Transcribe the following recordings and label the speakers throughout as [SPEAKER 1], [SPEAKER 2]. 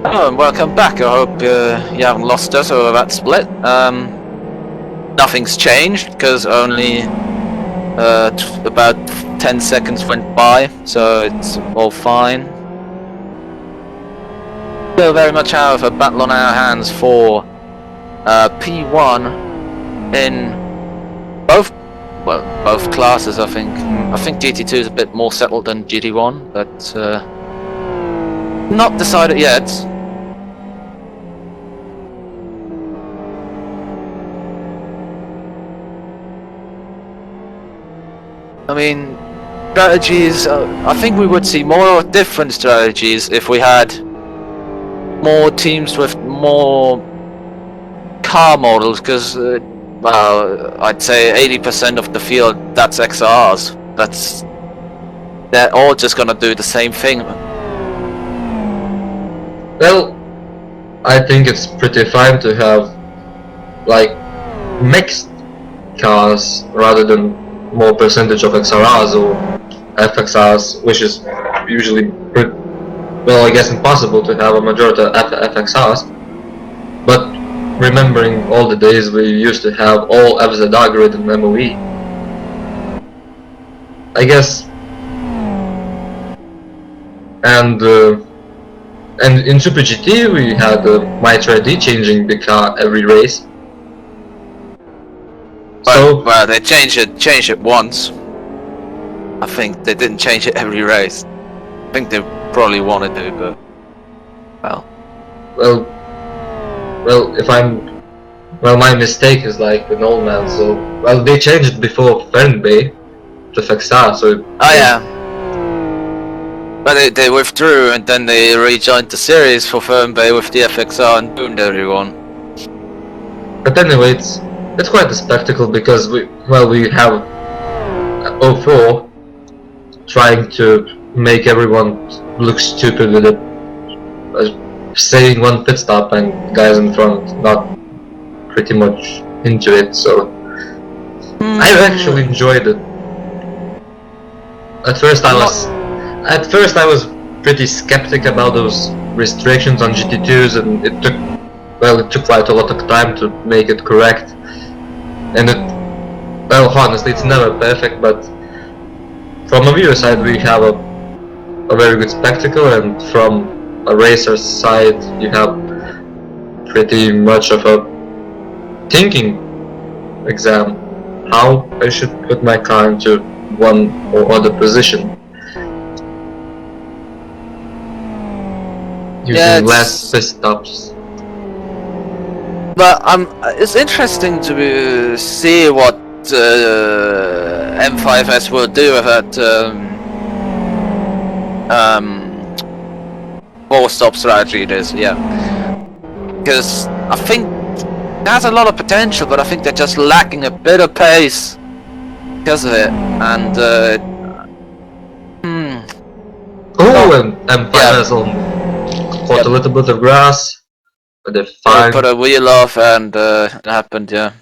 [SPEAKER 1] Oh, and welcome back. I hope you haven't lost us over that split. Nothing's changed because only about 10 seconds went by, so it's all fine. Still very much have a battle on our hands for P1 in both classes. I think GT2 is a bit more settled than GT1, but not decided yet. I mean, strategies, I think we would see more different strategies if we had more teams with more car models, because, well, I'd say 80% of the field, that's XRs. They're all just gonna do the same thing.
[SPEAKER 2] Well, I think it's pretty fine to have, like, mixed cars rather than more percentage of XRRs or FXRs, which is usually, well, I guess impossible to have a majority of FXRs. But remembering all the days we used to have all FZR grid and MOE, I guess, and in Super GT we had Mitra D changing the car every race.
[SPEAKER 1] Well, they changed it once. I think they didn't change it every race. I think they probably wanted to, but
[SPEAKER 2] my mistake is like an old man. So they changed it before Fernbay to FXR. So
[SPEAKER 1] yeah. But they withdrew and then they rejoined the series for Fernbay with the FXR and boomed everyone.
[SPEAKER 2] But anyway, it's quite a spectacle because we have 04 trying to make everyone look stupid with it, saying one pit stop and guys in front not pretty much into it. So I actually enjoyed it. At first I was pretty skeptic about those restrictions on GT2s, and it took quite a lot of time to make it correct. And honestly, it's never perfect, but from a viewer side we have a very good spectacle, and from a racer's side you have pretty much of a thinking exam, how I should put my car into one or other position. Using less pit stops.
[SPEAKER 1] But it's interesting to see what M5S will do with that 4-stop strategy. It is, yeah. Because I think it has a lot of potential, but I think they're just lacking a bit of pace because of it. And
[SPEAKER 2] and M5S caught a little bit of grass. But they're fine.
[SPEAKER 1] Put a wheel off and it happened, yeah.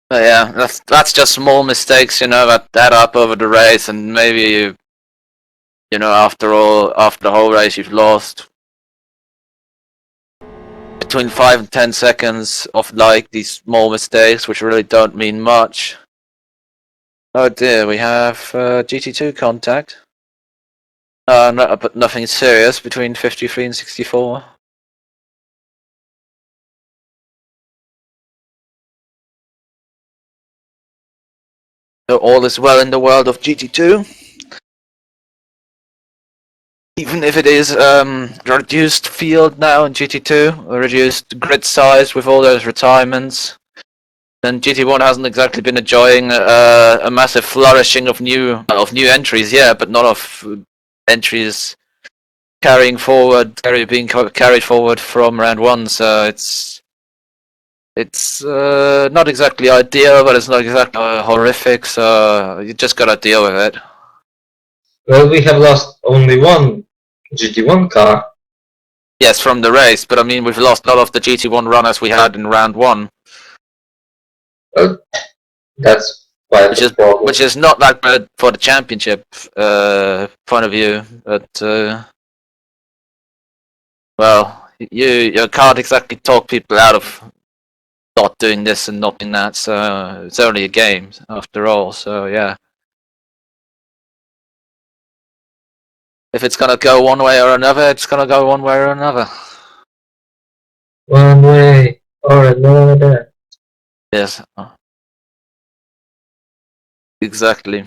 [SPEAKER 1] But yeah, that's just small mistakes, that add up over the race, and maybe after the whole race you've lost between 5 and 10 seconds of these small mistakes, which really don't mean much. Oh dear, we have GT2 contact. But nothing serious between 53 and 64. So all is well in the world of GT2. Even if it is reduced field now in GT2, a reduced grid size with all those retirements, then GT1 hasn't exactly been enjoying a massive flourishing of new entries, yeah, but not of entries being carried forward from round 1. So it's not exactly ideal, but it's not exactly horrific. So you just gotta deal with it.
[SPEAKER 2] Well, we have lost only one GT1 car,
[SPEAKER 1] Yes, from the race, but I mean, we've lost all of the GT1 runners we had in round 1.
[SPEAKER 2] Well, that's quite a problem.
[SPEAKER 1] Which is not that good for the championship point of view, but well, you can't exactly talk people out of not doing this and not doing that. So it's only a game after all. So yeah, if it's gonna go one way or another, it's gonna go one way or another.
[SPEAKER 2] One way or another.
[SPEAKER 1] Yes, exactly.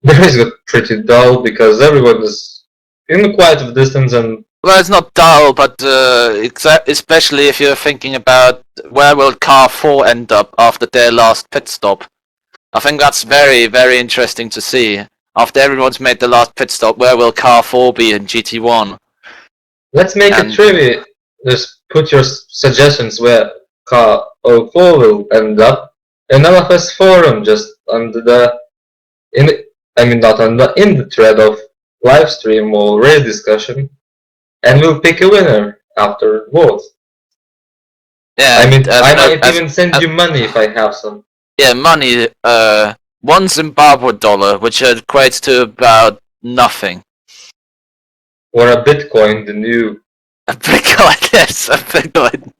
[SPEAKER 2] The race got pretty dull because everyone is in quite a distance and
[SPEAKER 1] Well, it's not dull, but especially if you're thinking about where will car 4 end up after their last pit stop. I think that's very, very interesting to see. After everyone's made the last pit stop, where will car 4 be in GT1?
[SPEAKER 2] let's make a trivia. Just put your suggestions where car 04 will end up in LFS forum, just under the not in the thread of live stream or race discussion, and we'll pick a winner after vote.
[SPEAKER 1] Yeah,
[SPEAKER 2] I might even send you money if I have some.
[SPEAKER 1] Yeah, money. One Zimbabwe dollar, which equates to about nothing.
[SPEAKER 2] Or a Bitcoin, the new.
[SPEAKER 1] A Bitcoin, yes, a Bitcoin.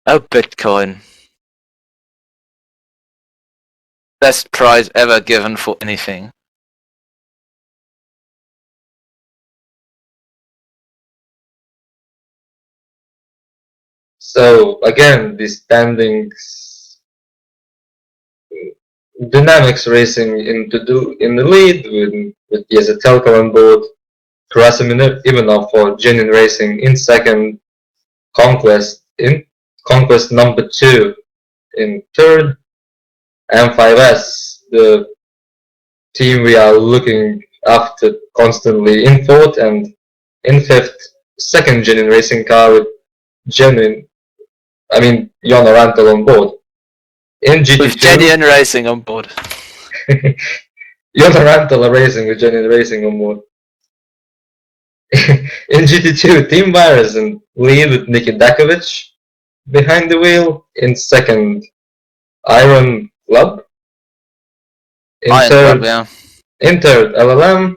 [SPEAKER 1] A Bitcoin. Best prize ever given for anything.
[SPEAKER 2] So again, the standings. Dynamics Racing in the lead with Telko on board, Krasimir Ivanov for Genuine Racing in second, Conquest number 2 in third, M5S, the team we are looking after constantly, in fourth, and in fifth, second Genuine Racing car with Jona Rantel on board. In GT2,
[SPEAKER 1] with Genuine Racing on board.
[SPEAKER 2] Jona Rantel racing with Genuine Racing on board. In GT2, Team Virus in lead with Niki Dakovic. Behind the wheel, in second, Iron Club. In third, LLM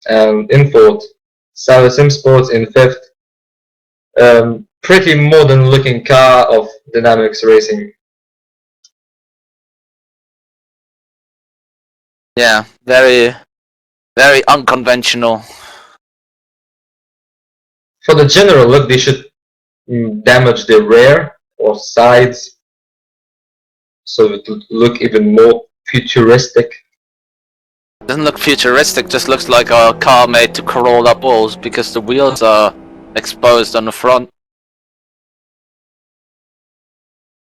[SPEAKER 2] and in fourth, Sour Sim Sports in fifth. Pretty modern looking car of Dynamics Racing.
[SPEAKER 1] Yeah, very, very unconventional.
[SPEAKER 2] For the general look, they should damage the rear or sides so it would look even more futuristic.
[SPEAKER 1] Doesn't look futuristic, just looks like a car made to crawl up walls because the wheels are exposed on the front.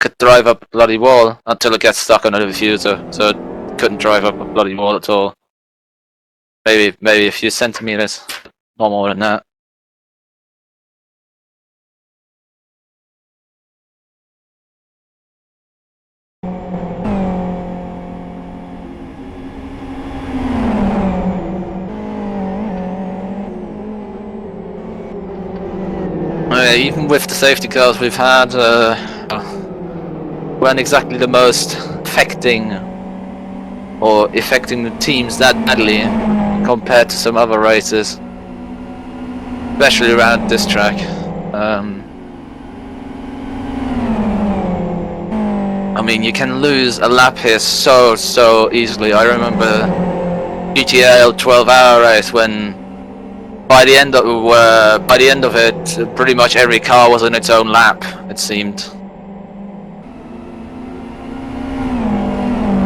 [SPEAKER 1] Could drive up a bloody wall until it gets stuck on a diffuser, so it couldn't drive up a bloody wall at all. Maybe a few centimeters, not more than that. Even with the safety cars we've had, weren't exactly the most affecting the teams that badly compared to some other races, especially around this track. I mean, you can lose a lap here so easily. I remember GTL 12-hour race when by the end of it, pretty much every car was on its own lap, it seemed.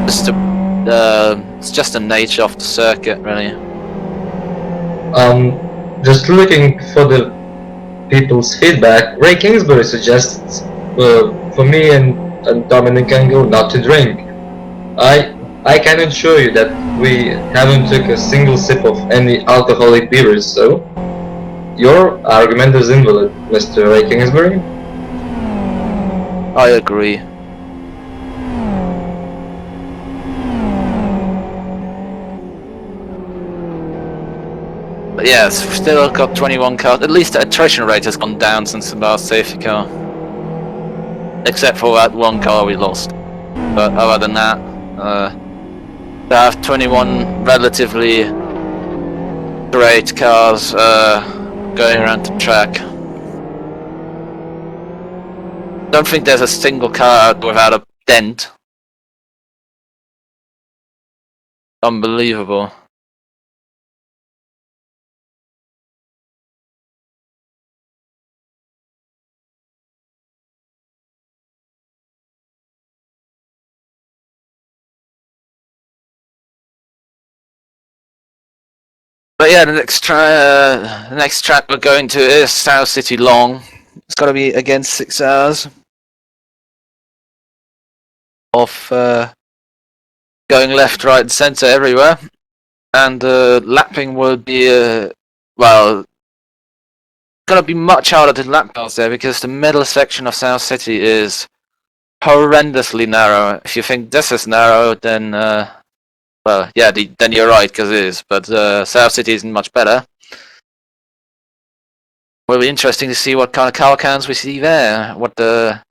[SPEAKER 1] It's just the nature of the circuit, really.
[SPEAKER 2] Just looking for the people's feedback, Ray Kingsbury suggests for me and Dominik Engel not to drink. I can assure you that we haven't took a single sip of any alcoholic beers, so your argument is invalid, Mr. Ray Kingsbury.
[SPEAKER 1] I agree. But yeah, it's still got 21 cars. At least the attrition rate has gone down since the last safety car. Except for that one car we lost. But other than that, to have 21 relatively great cars going around the track. Don't think there's a single car out without a dent. Unbelievable. But yeah, the next track we're going to is South City Long. It's got to be again 6 hours of going left, right, and centre everywhere, and lapping will be well, gonna be much harder to lap cars there because the middle section of South City is horrendously narrow. If you think this is narrow, then well, yeah, then you're right because it is. But South City isn't much better. Will be interesting to see what kind of car counts we see there. What the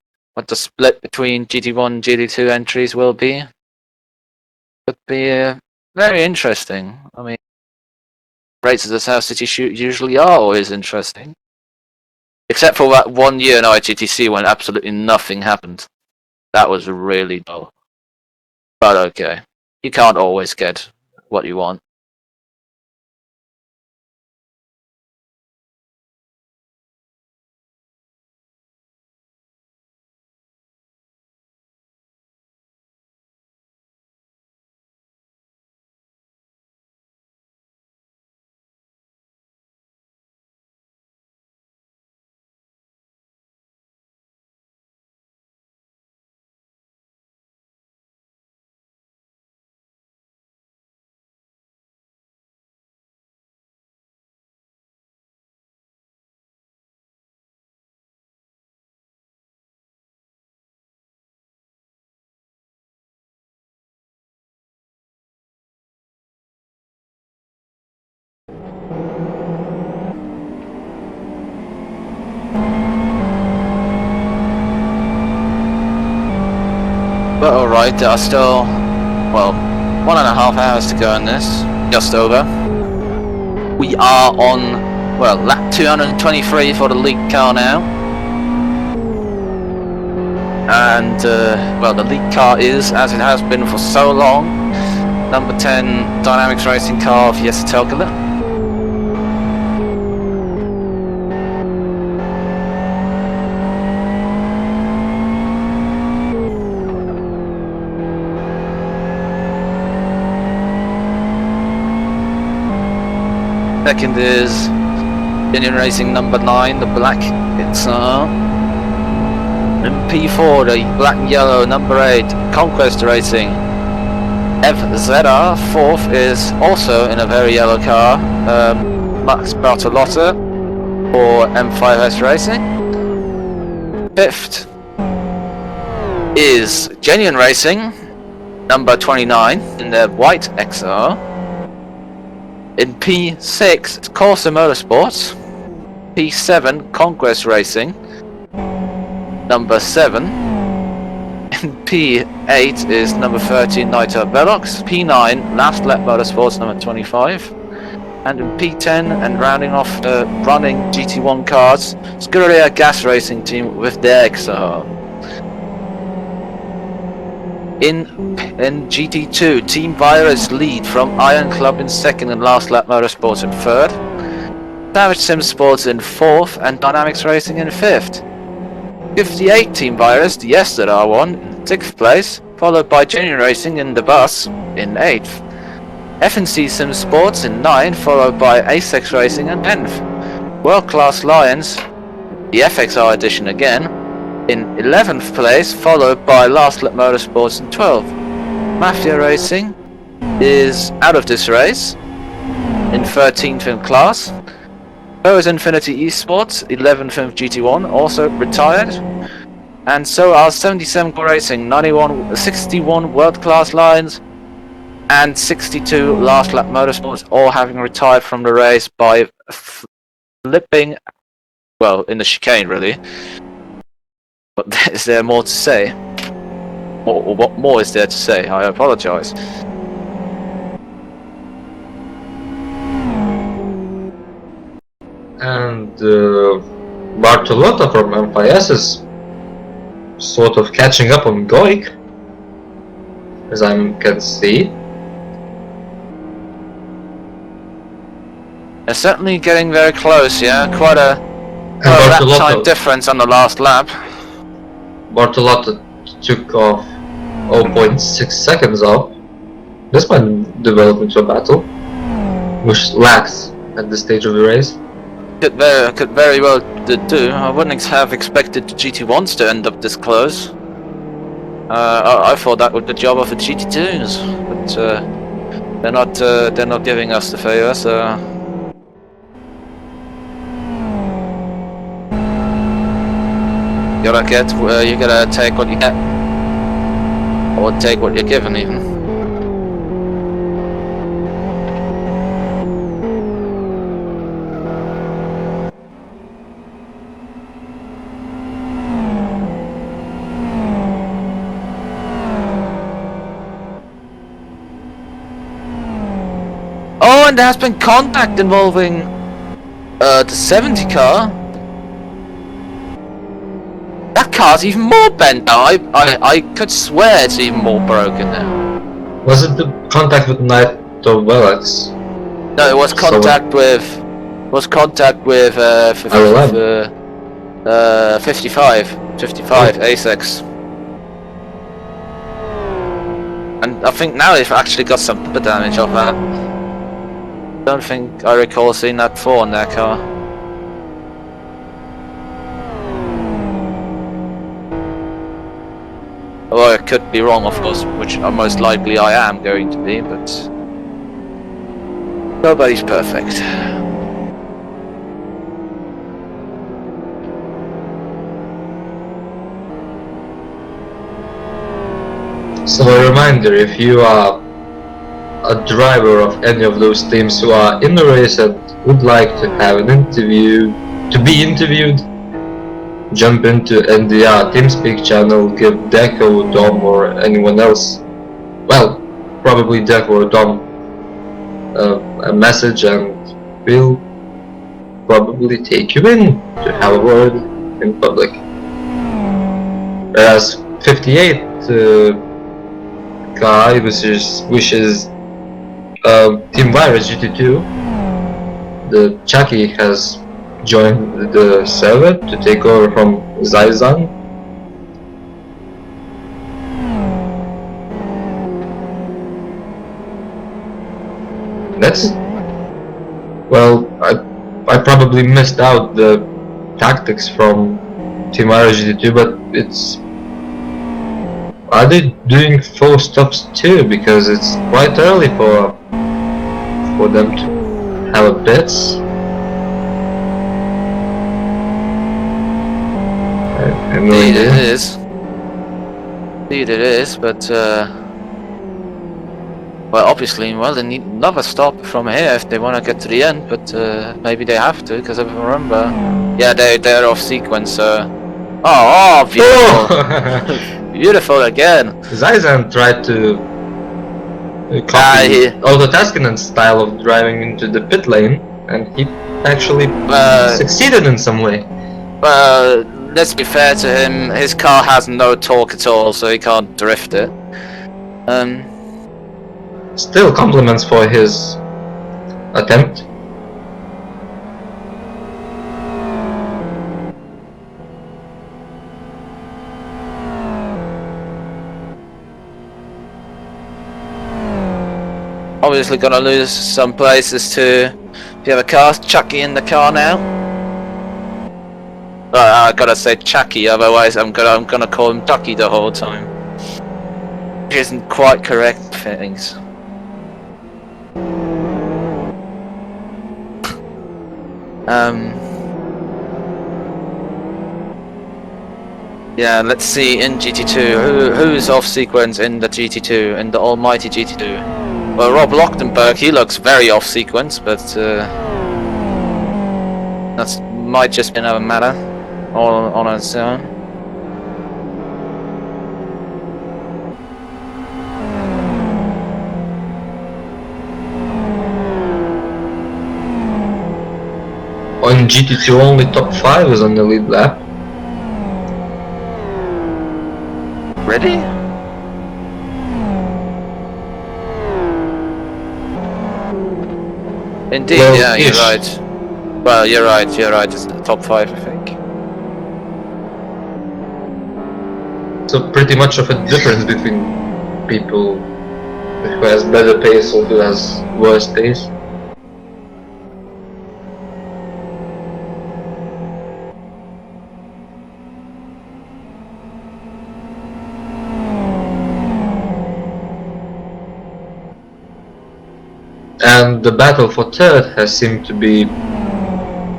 [SPEAKER 1] split between GT1 and GT2 entries will be. Could be very interesting. I mean, races at South City usually are always interesting. Except for that one year in IGTC when absolutely nothing happened. That was really dull. But okay. You can't always get what you want. But alright, there are still, well, 1.5 hours to go in this. Just over. We are on, well, lap 223 for the lead car now. And, well, the lead car is, as it has been for so long, number 10 Dynamics Racing car of Jesse Telkele. Second is Indian Racing number 9, the black XR. And P4, the black and yellow number 8, Conquest Racing. FZR, fourth, is also in a very yellow car, Max Bartolotta for M5S Racing. Fifth is Genuine Racing, number 29, in their white XR. In P6, it's Corsa Motorsports. P7, Conquest Racing, number 7. In P8 is number 13, Nighthawk Velox. P9, Last Lap Motorsports, number 25. And in P10, and rounding off the running GT1 cars, Scuderia Gas Racing Team with their XR. In GT2, Team Virus lead from Iron Club in second and Last Lap Motorsports in third. Savage Sim Sports in fourth and Dynamics Racing in fifth. 58 Team Virus, the SZR one, in sixth place, followed by Genuine Racing in the bus in eighth. FNC Sim Sports in ninth, followed by Asex Racing in 10th. World Class Lions, the FXR edition again, in 11th place, followed by Last Lap Motorsports in 12th. Mafia Racing is out of this race, in 13th in class. So is Infinity Esports, 11th in GT1, also retired. And so are 77 Core Racing, 61 World Class Lions, and 62 last lap motorsports, all having retired from the race by flipping, well, in the chicane really. But is there more to say? Or what more is there to say? I apologize.
[SPEAKER 2] And Bartolotta from M5S is sort of catching up on Goik, as I can see.
[SPEAKER 1] They're certainly getting very close, yeah? Quite a lap time difference on the last lap.
[SPEAKER 2] Bartolotta took off 0.6 seconds off. This might develop into a battle, which lacks at this stage of the race.
[SPEAKER 1] Could very well do. I wouldn't have expected the GT1s to end up this close. I thought that was the job of the GT2s, but they're not giving us the favor. So you gotta take what you get, or take what you're given, even. Oh, and there has been contact involving the 70 car. That car's even more bent now. I could swear it's even more broken now.
[SPEAKER 2] Was it the contact with Naito Velox?
[SPEAKER 1] No, it was contact with 55 A6. And I think now they've actually got some bumper damage off that. Don't think I recall seeing that before in their car. Well, I could be wrong, of course, which most likely I am going to be, but nobody's perfect.
[SPEAKER 2] So a reminder, if you are a driver of any of those teams who are in the race and would like to have an interview, to be interviewed, jump into NDR TeamSpeak channel, give Deco, Dom, or anyone else, well, probably Deco or Dom, a message, and we'll probably take you in to have a word in public. Whereas 58 guy wishes Team Virus GT2, the Chucky has joined the server to take over from Zaizan. That's... well, I probably missed out the tactics from Team Virus GT2, but it's... are they doing full stops too? Because it's quite early for them to have a bits.
[SPEAKER 1] Indeed it is. Indeed it is, but well, obviously, they need another stop from here if they want to get to the end, but maybe they have to, because I remember, yeah, they're off sequence, so... oh, beautiful! Beautiful again!
[SPEAKER 2] Zaizan tried to copy Otto Taskinen's style of driving into the pit lane, and he actually succeeded in some way.
[SPEAKER 1] Let's be fair to him, his car has no torque at all, so he can't drift it.
[SPEAKER 2] Still compliments for his attempt.
[SPEAKER 1] Obviously gonna lose some places to the other cars. Chucky in the car now. I gotta say Chucky, otherwise I'm gonna call him Ducky the whole time. Which isn't quite correct things. Yeah, let's see in GT2 who's off sequence in the GT2, in the almighty GT2. Well, Rob Lochtenberg, he looks very off sequence, but that's might just be another matter all on its own.
[SPEAKER 2] On GT2 only top 5 is on the lead lap.
[SPEAKER 1] Ready? Indeed,
[SPEAKER 2] Well,
[SPEAKER 1] yeah, you're
[SPEAKER 2] ish.
[SPEAKER 1] right. Well, you're right, it's the top 5, I think.
[SPEAKER 2] So pretty much of a difference between people who has better pace or who has worse pace. And the battle for third has seemed to be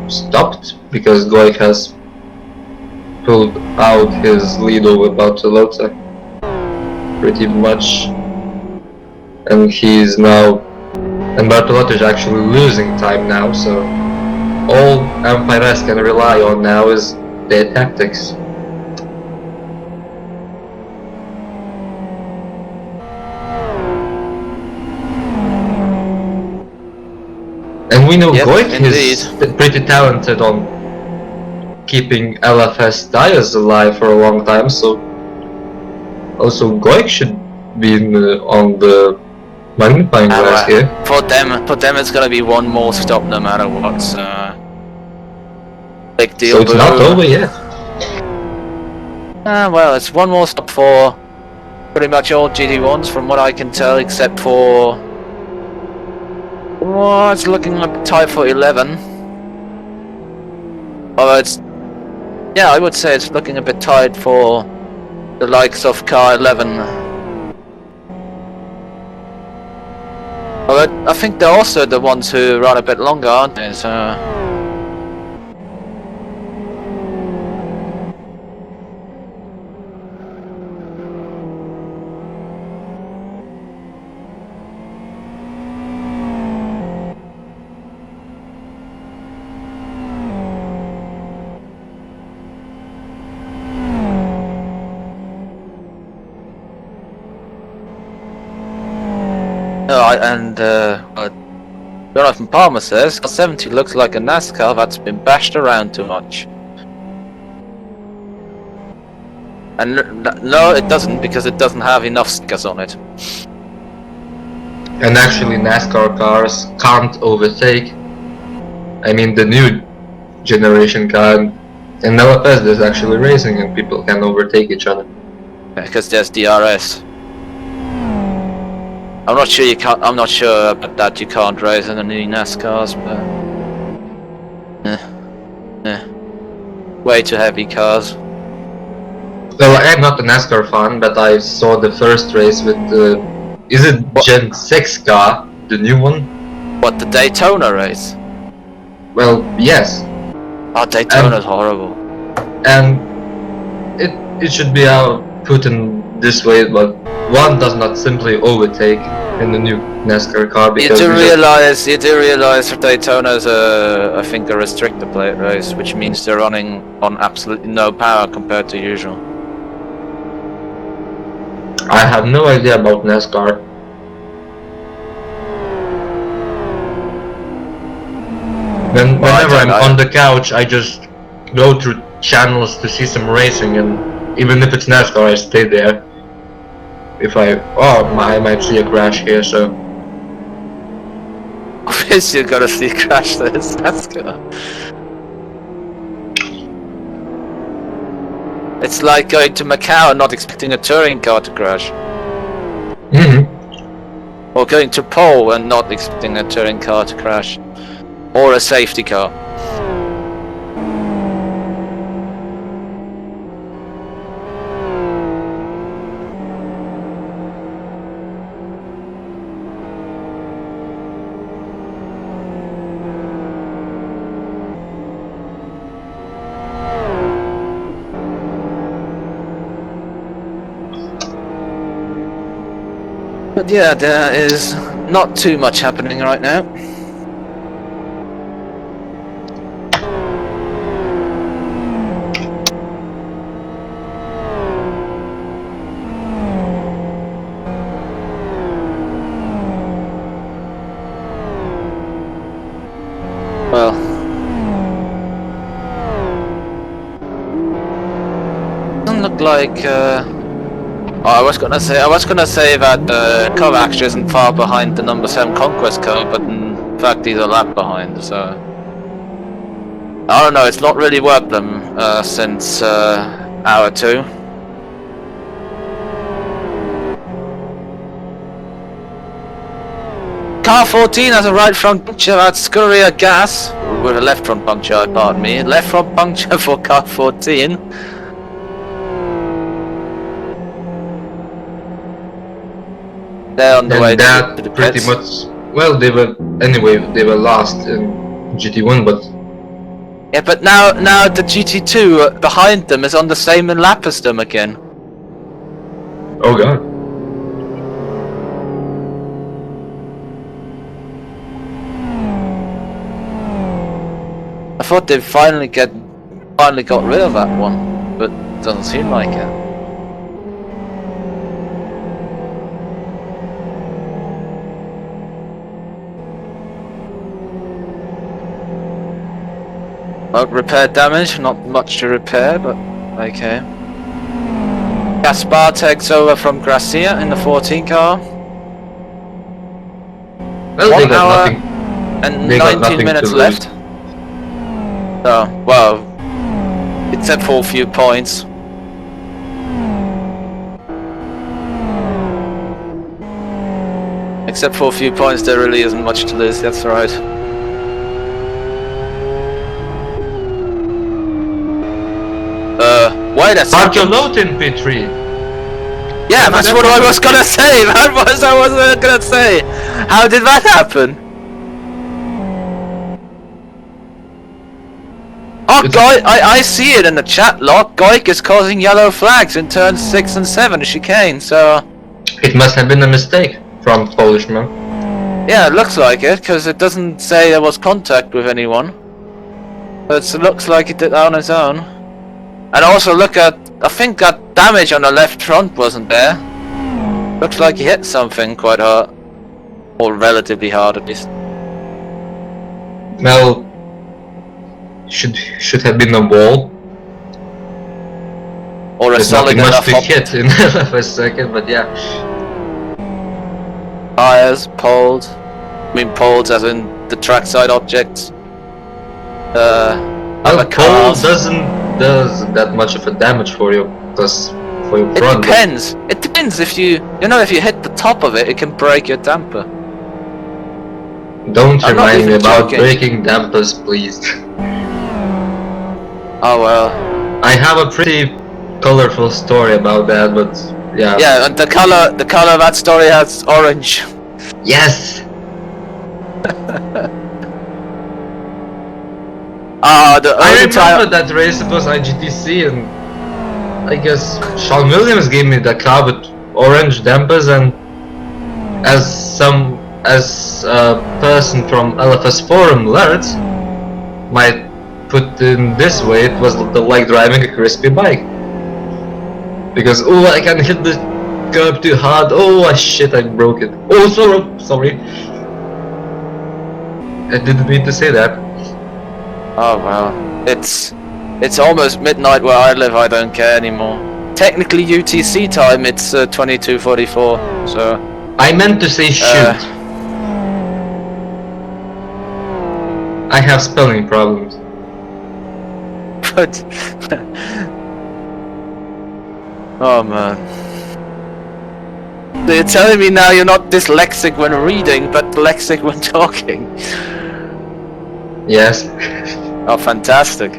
[SPEAKER 2] stopped because Goik has pulled out his lead over Bartolotta pretty much, and he's now, and Bartolotta is actually losing time now, so all Empires can rely on now is their tactics. And we know
[SPEAKER 1] Yep,
[SPEAKER 2] Goik is pretty talented on keeping LFS tires alive for a long time, so also Goik should be on the magnifying glass here.
[SPEAKER 1] For them it's gonna be one more stop no matter what, so... Big deal,
[SPEAKER 2] So it's not over yet.
[SPEAKER 1] Well, it's one more stop for pretty much all GT1s from what I can tell, except for... Oh, it's looking like tied for 11. Although it's... Yeah, I would say it's looking a bit tight for the likes of car 11. Although I think they're also the ones who run a bit longer, aren't they? So... Jonathan Palmer says, 70 looks like a NASCAR that's been bashed around too much. And no, it doesn't, because it doesn't have enough stickers on it.
[SPEAKER 2] And actually NASCAR cars can't overtake. I mean the new generation car in LFS there's actually racing and people can overtake each other.
[SPEAKER 1] Because there's DRS. I'm not sure you can't. I'm not sure about that. You can't race in the new NASCARs, but way too heavy cars.
[SPEAKER 2] Well, I'm not a NASCAR fan, but I saw the first race with the... Is it Gen 6 car? The new one?
[SPEAKER 1] What, the Daytona race?
[SPEAKER 2] Well, yes.
[SPEAKER 1] Oh, Daytona's horrible.
[SPEAKER 2] And it should be put in this way, but one does not simply overtake in the new NASCAR car because
[SPEAKER 1] you do realize that Daytona is I think a restrictor plate race, which means they're running on absolutely no power compared to usual.
[SPEAKER 2] I have no idea about NASCAR. Whenever I'm on the couch, I just go through channels to see some racing, and even if it's NASCAR, I stay there. If I might see a crash here, so...
[SPEAKER 1] Obviously you're gonna see a crash there, it's NASCAR. It's like going to Macau and not expecting a touring car to crash. Or going to Pole and not expecting a touring car to crash. Or a safety car. But yeah, there is not too much happening right now. Well, doesn't look like. Oh, I was gonna say that Kovacs isn't far behind the number 7 Conquest car, but in fact he's a lap behind. So I don't know. It's not really worked them since hour 2. Car 14 has a right front puncture at Scuria Gas with a left front puncture. Pardon me. Left front puncture for car 14. They're on the way to the
[SPEAKER 2] pretty
[SPEAKER 1] pits.
[SPEAKER 2] much. Well, they were last in GT1, but
[SPEAKER 1] Yeah, but now the GT2 behind them is on the same lap as them again.
[SPEAKER 2] oh god.
[SPEAKER 1] I thought they finally got rid of that one, but doesn't seem like it. Well, repair damage, not much to repair, but okay. Gaspar takes over from Gracia in the 14 car.
[SPEAKER 2] Well,
[SPEAKER 1] 1
[SPEAKER 2] they got
[SPEAKER 1] hour
[SPEAKER 2] nothing.
[SPEAKER 1] and
[SPEAKER 2] They got
[SPEAKER 1] 19
[SPEAKER 2] nothing
[SPEAKER 1] minutes
[SPEAKER 2] to
[SPEAKER 1] left. Oh, well, except for a few points. Except for a few points, there really isn't much to lose, that's right. Wait a
[SPEAKER 2] Park your
[SPEAKER 1] second.
[SPEAKER 2] load in P3.
[SPEAKER 1] Yeah, that's what I was gonna say. That was I was gonna say. How did that happen? Oh, I see it in the chat log. Goik is causing yellow flags in turns 6 and 7 chicane. So
[SPEAKER 2] It must have been a mistake from Polishman.
[SPEAKER 1] yeah, it looks like it because it doesn't say there was contact with anyone. But it looks like it did on its own. And also look at, I think that damage on the left front wasn't there. Looks like he hit something quite hard. Or relatively hard at least.
[SPEAKER 2] Well, should have been a wall.
[SPEAKER 1] Or a
[SPEAKER 2] There's
[SPEAKER 1] solid
[SPEAKER 2] nothing much
[SPEAKER 1] enough
[SPEAKER 2] to hit in the first second, but yeah.
[SPEAKER 1] tires, poles. I mean poles as in the trackside objects.
[SPEAKER 2] Well,
[SPEAKER 1] other
[SPEAKER 2] pole
[SPEAKER 1] cars.
[SPEAKER 2] does that much of a damage for you, because for your
[SPEAKER 1] It
[SPEAKER 2] front.
[SPEAKER 1] depends. It depends if you know if you hit the top of it, it can break your damper.
[SPEAKER 2] Don't
[SPEAKER 1] I'm not
[SPEAKER 2] remind me
[SPEAKER 1] even
[SPEAKER 2] about
[SPEAKER 1] joking.
[SPEAKER 2] breaking dampers, please.
[SPEAKER 1] Oh well.
[SPEAKER 2] I have a pretty colorful story about that, but yeah.
[SPEAKER 1] Yeah, and the color of that story has orange.
[SPEAKER 2] Yes.
[SPEAKER 1] The
[SPEAKER 2] I
[SPEAKER 1] only
[SPEAKER 2] remember
[SPEAKER 1] time.
[SPEAKER 2] that race. It was IGTC, and I guess Sean Williams gave me the car with orange dampers, and as a person from LFS forum learns, might put in this way, it was like driving a crispy bike. Because oh, I can hit the curb too hard. Oh shit, I broke it. Oh, sorry. I didn't mean to say that.
[SPEAKER 1] Oh well. It's almost midnight where I live. I don't care anymore. Technically UTC time. It's 22:44. So.
[SPEAKER 2] I meant to say shoot. I have spelling problems.
[SPEAKER 1] But. Oh man. So you're telling me now you're not dyslexic when reading, but dyslexic when talking?
[SPEAKER 2] Yes.
[SPEAKER 1] Oh, fantastic.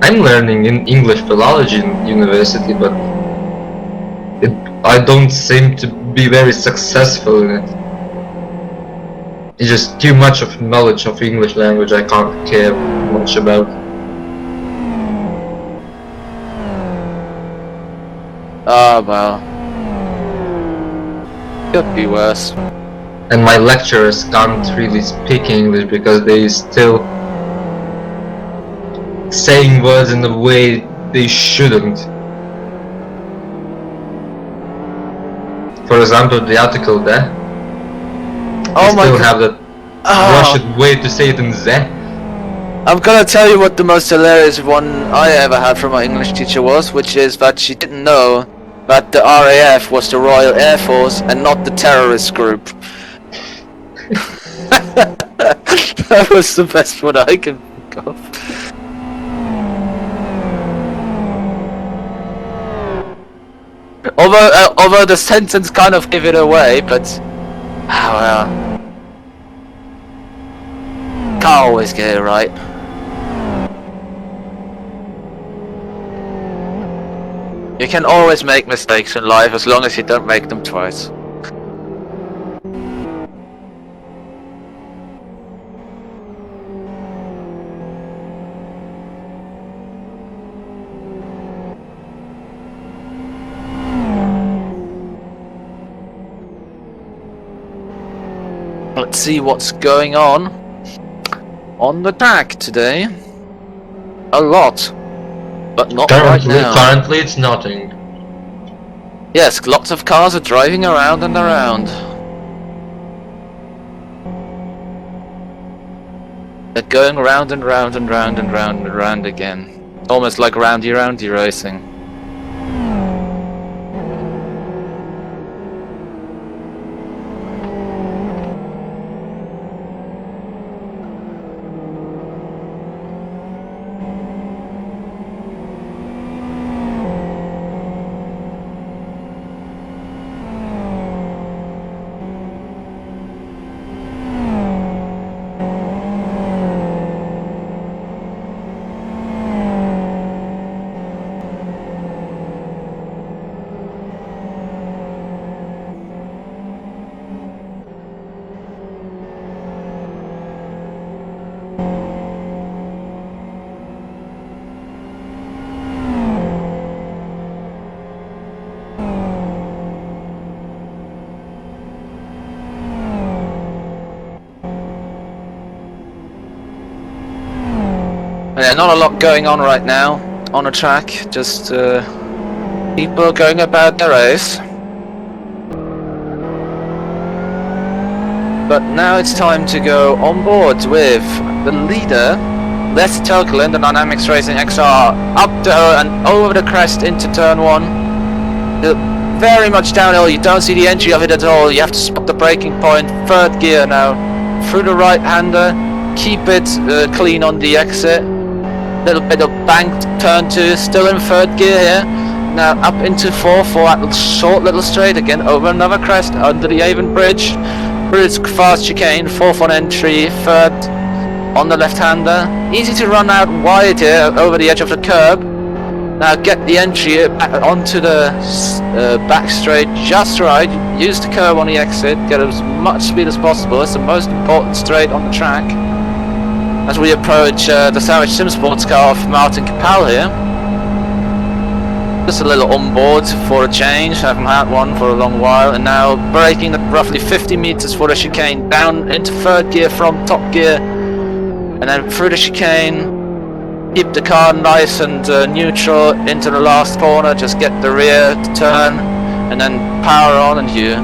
[SPEAKER 2] I'm learning in English philology in university, but I don't seem to be very successful in it. It's just too much of knowledge of English language I can't care much about.
[SPEAKER 1] Ah, well. Could be worse.
[SPEAKER 2] And my lecturers can't really speak English because they still saying words in a way they shouldn't. For example, the article there.
[SPEAKER 1] Oh
[SPEAKER 2] They
[SPEAKER 1] my
[SPEAKER 2] still
[SPEAKER 1] god.
[SPEAKER 2] have that Russian way to say it in ze.
[SPEAKER 1] I'm gonna tell you what the most hilarious one I ever had from my English teacher was, which is that she didn't know that the RAF was the Royal Air Force and not the terrorist group. That was the best one I can think of. Although the sentence kind of gave it away, but well, can't always get it right. You can always make mistakes in life as long as you don't make them twice. Let's see what's going on the track today. A lot, but not right now.
[SPEAKER 2] Currently it's nothing.
[SPEAKER 1] Yes, lots of cars are driving around and around. They're going round and round and round and round and round again. Almost like roundy racing. Yeah, not a lot going on right now on a track, just people going about their race. But now it's time to go on board with the leader, Les Turkle in the Dynamics Racing XR, up to and over the crest into turn 1. Very much downhill, you don't see the entry of it at all, you have to spot the braking point, third gear now, through the right-hander, keep it clean on the exit. Little bit of banked turn 2, still in third gear here. Now up into 4 for that short little straight again, over another crest, under the Avon Bridge. Through its fast chicane, 4th on entry, 3rd on the left-hander. Easy to run out wide here, over the edge of the curb. Now get the entry back onto the back straight just right. Use the curb on the exit, get as much speed as possible. It's the most important straight on the track. As we approach the Savage Sim Sports car of Martin Capel here. Just a little onboard for a change, haven't had one for a long while, and now braking at roughly 50 meters for the chicane, down into third gear from top gear, and then through the chicane, keep the car nice and neutral into the last corner, just get the rear to turn, and then power on, and you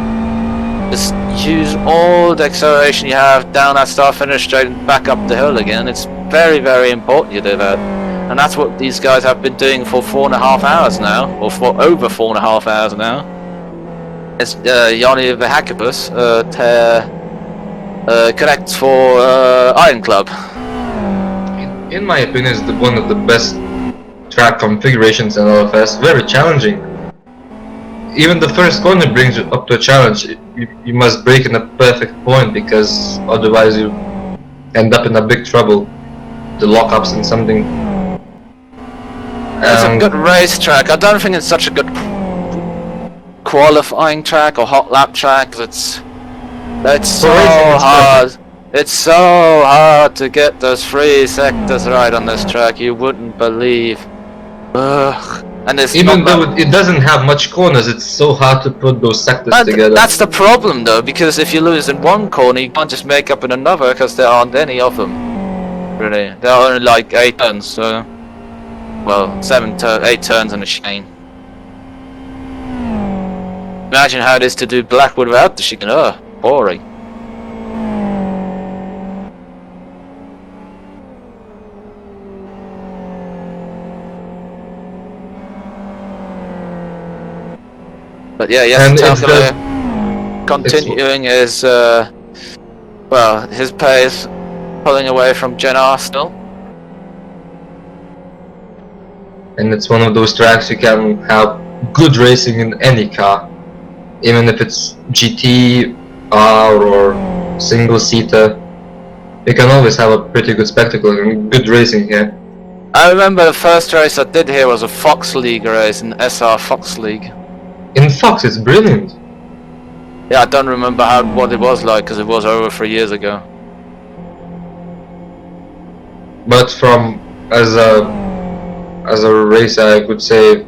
[SPEAKER 1] just use all the acceleration you have down that start finish straight and back up the hill again. It's very, very important you do that. And that's what these guys have been doing for 4.5 hours now, or for over 4.5 hours now. It's Yanni Vahakibus, correct for Iron Club.
[SPEAKER 2] In my opinion, it's one of the best track configurations in LFS. Very challenging. Even the first corner brings you up to a challenge. You must brake in a perfect point, because otherwise you end up in a big trouble. The lockups and something.
[SPEAKER 1] It's a good racetrack. I don't think it's such a good qualifying track or hot lap track. It's so hard. It's so hard to get those 3 sectors right on this track. You wouldn't believe. Ugh. And it's
[SPEAKER 2] Even
[SPEAKER 1] not
[SPEAKER 2] though
[SPEAKER 1] that-
[SPEAKER 2] it doesn't have much corners, it's so hard to put those sectors together.
[SPEAKER 1] That's the problem though, because if you lose in one corner, you can't just make up in another, because there aren't any of them. Really, there are only like 8 turns, so well, 8 turns and a chicane. Imagine how it is to do Blackwood without the chicane. Oh, boring. But yeah, yes,
[SPEAKER 2] And it's
[SPEAKER 1] Talcala continuing his well, his pace, pulling away from Gen R still.
[SPEAKER 2] And it's one of those tracks you can have good racing in any car, even if it's GT, R, or single-seater. You can always have a pretty good spectacle and good racing here.
[SPEAKER 1] I remember the first race I did here was a Fox League race, an SR Fox League.
[SPEAKER 2] In Fox, it's brilliant.
[SPEAKER 1] Yeah, I don't remember what it was like, because it was over 3 years ago.
[SPEAKER 2] But from as a racer, I could say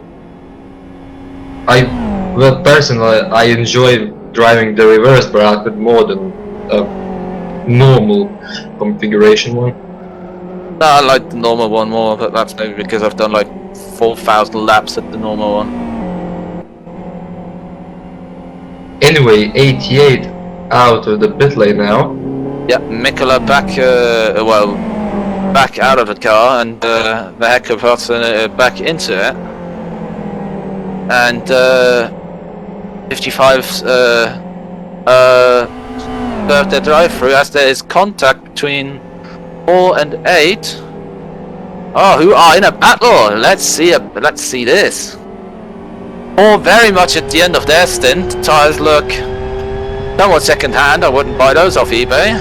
[SPEAKER 2] personally I enjoy driving the reverse bracket more than a normal configuration one.
[SPEAKER 1] No, I like the normal one more, but that's maybe because I've done like 4,000 laps at the normal one.
[SPEAKER 2] Anyway, 88 out of the pit lane now.
[SPEAKER 1] Yeah, Mikola back, back out of the car, and the Hecker back into it. And 55's served their drive-through as there is contact between 4 and 8. Oh, who are in a battle? Let's see this. 4 very much at the end of their stint. Tires look somewhat second-hand. I wouldn't buy those off eBay.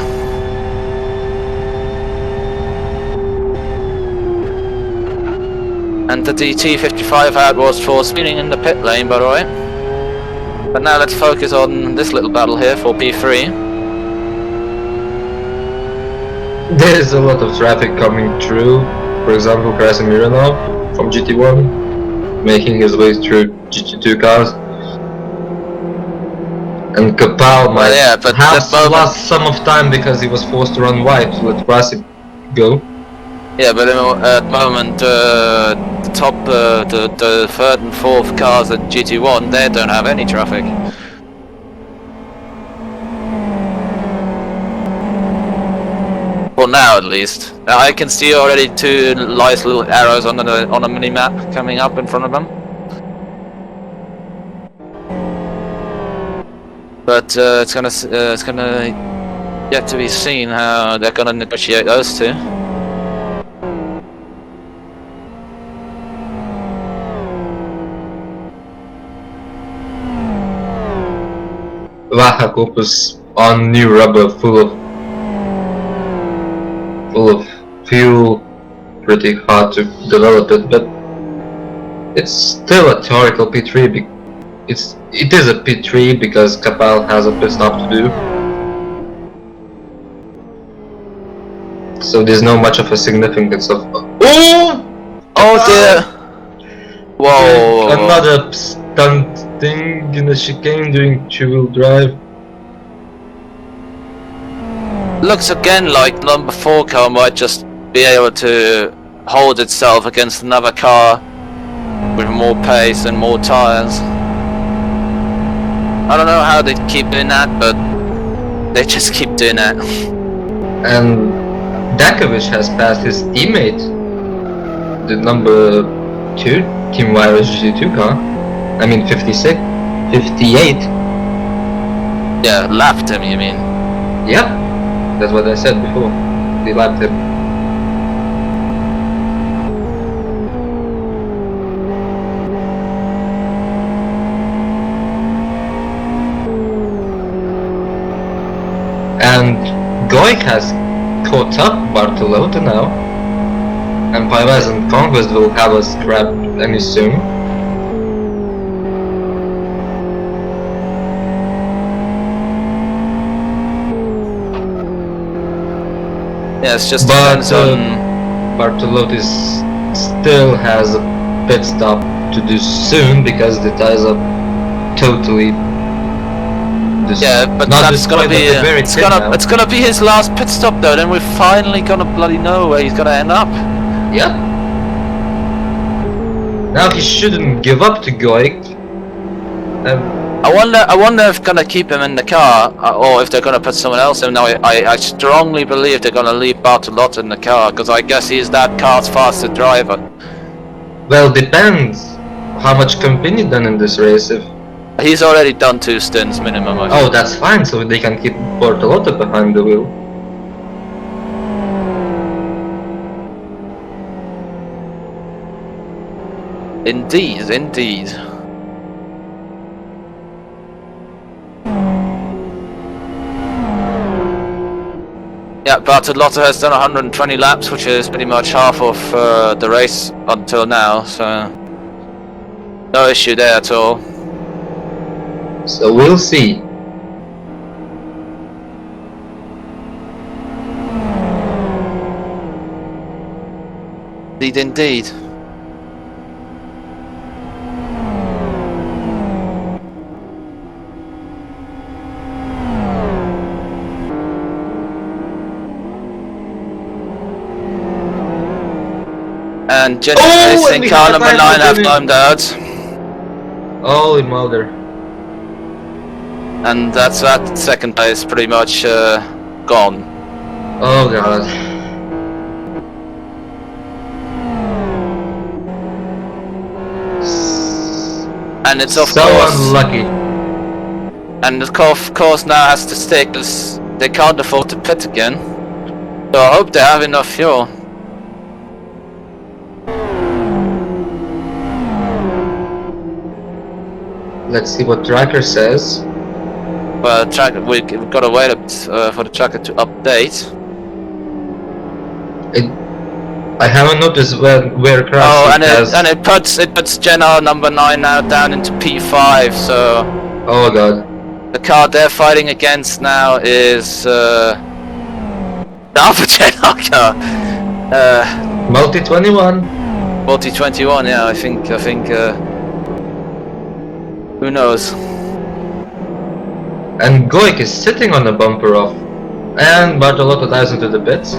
[SPEAKER 1] And the DT55 out was for speeding in the pit lane, by the way. But now let's focus on this little battle here for P3.
[SPEAKER 2] There's a lot of traffic coming through. For example, Krasimir now from GT1, making his way through GT2 cars. And Kapal might have lost some of time because he was forced to run wide to let Krasi go.
[SPEAKER 1] Yeah, but at the moment, the top, the 3rd and 4th cars at GT1, they don't have any traffic. For now, at least. I can see already 2 nice little arrows on a mini map coming up in front of them. But it's gonna yet to be seen how they're gonna negotiate those two.
[SPEAKER 2] Vahakop is on new rubber, full of fuel, pretty hard to develop it, but it's still a theoretical P3. It is a P3 because Kapal has a pit stop to do. So there's no much of a significance of.
[SPEAKER 1] Oh dear! Whoa!
[SPEAKER 2] Another stunt thing in the chicane doing 2-wheel drive.
[SPEAKER 1] Looks again like number 4 car might just be able to hold itself against another car with more pace and more tires. I don't know how they keep doing that, but they just keep doing that.
[SPEAKER 2] And Dakovic has passed his teammate, the number 2 Team Virus GT2 car. I mean 58.
[SPEAKER 1] Yeah, lapped him, you mean?
[SPEAKER 2] Yep, that's what I said before. They lapped him. And Goik has caught up Bartolota now, and Pivaz and Conquest will have a scrap any soon.
[SPEAKER 1] Yeah, it's just
[SPEAKER 2] But
[SPEAKER 1] depends on...
[SPEAKER 2] Bartolota still has a pit stop to do soon because the tires are totally.
[SPEAKER 1] Yeah, but
[SPEAKER 2] not
[SPEAKER 1] that's
[SPEAKER 2] destroyed,
[SPEAKER 1] gonna be
[SPEAKER 2] but they're very thin now.
[SPEAKER 1] it's gonna be his last pit stop though. Then we're finally gonna bloody know where he's gonna end up.
[SPEAKER 2] Yep. Now he shouldn't give up to Goik.
[SPEAKER 1] I wonder if they're gonna keep him in the car or if they're gonna put someone else in. Now I strongly believe they're gonna leave Bartolotta in the car because I guess he's that car's fastest driver.
[SPEAKER 2] Well, depends how much company done in this race. If
[SPEAKER 1] He's already done 2 stints minimum. I think.
[SPEAKER 2] oh, that's fine. So they can keep Bartolotta behind the wheel.
[SPEAKER 1] Indeed, indeed. Yeah, Bartolotta has done 120 laps, which is pretty much half of the race until now, so no issue there at all.
[SPEAKER 2] So we'll see.
[SPEAKER 1] Indeed, indeed. And Jenny Racing car number 9 have timed out.
[SPEAKER 2] Holy mother.
[SPEAKER 1] And that's that second place pretty much gone.
[SPEAKER 2] Oh god.
[SPEAKER 1] And it's of
[SPEAKER 2] so
[SPEAKER 1] course
[SPEAKER 2] unlucky.
[SPEAKER 1] And of course now has to stick because they can't afford to pit again. So I hope they have enough fuel.
[SPEAKER 2] Let's see what tracker says.
[SPEAKER 1] But we've got to wait for the tracker to update.
[SPEAKER 2] I haven't noticed where Crash
[SPEAKER 1] Oh,
[SPEAKER 2] has.
[SPEAKER 1] and it puts Jenna number 9 now down into P5. So
[SPEAKER 2] Oh god.
[SPEAKER 1] the car they're fighting against now is the Alpha Jenna car.
[SPEAKER 2] Multi 21.
[SPEAKER 1] Multi 21. Yeah, I think. Who knows?
[SPEAKER 2] And Goik is sitting on the bumper off. And Bartolotta dives into the pits.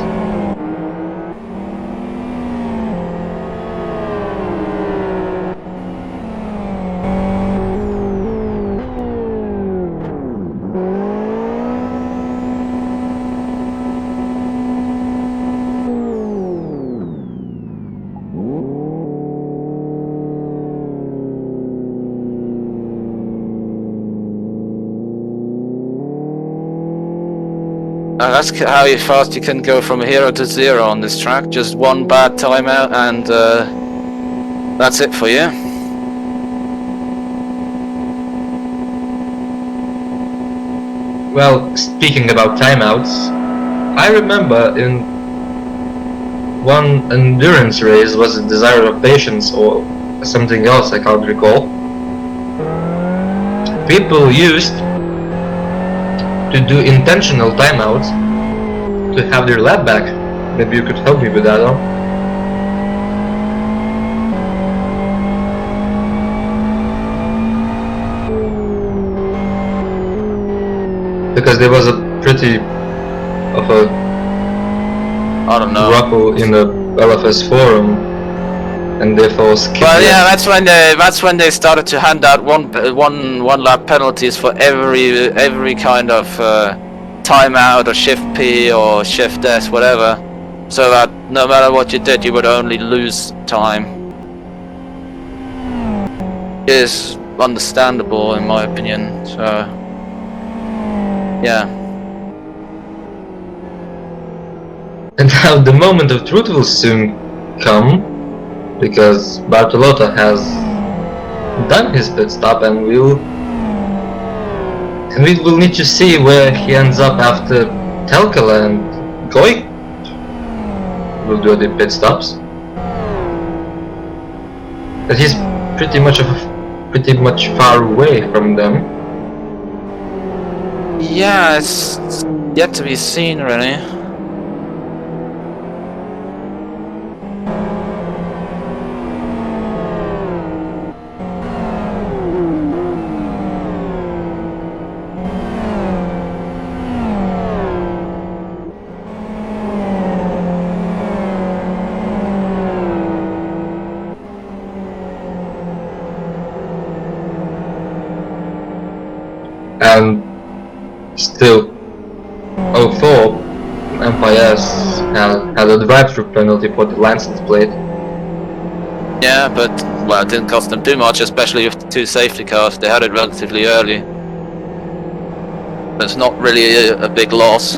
[SPEAKER 1] That's how fast you can go from 0 to 0 on this track. Just one bad timeout and that's it for you.
[SPEAKER 2] Well, speaking about timeouts, I remember in one endurance race, was it Desire of Patience or something else, I can't recall. People used to do intentional timeouts to have their lap back. Maybe you could help me with that, huh? Because there was a pretty of a
[SPEAKER 1] I don't know.
[SPEAKER 2] grapple in the LFS forum, and therefore skipped.
[SPEAKER 1] Well, yeah, that's when they started to hand out one lap penalties for every kind of timeout or shift P or shift S, whatever, so that no matter what you did, you would only lose time. Is understandable in my opinion. So, yeah.
[SPEAKER 2] And now the moment of truth will soon come, because Bartolotta has done his pit stop, and we will need to see where he ends up after Telkala and Goik will do the pit stops. But he's pretty much far away from them.
[SPEAKER 1] Yeah, it's yet to be seen, really.
[SPEAKER 2] had a drive-through penalty for the license plate.
[SPEAKER 1] Yeah, but well, it didn't cost them too much, especially with the 2 safety cars. They had it relatively early. It's not really a big loss.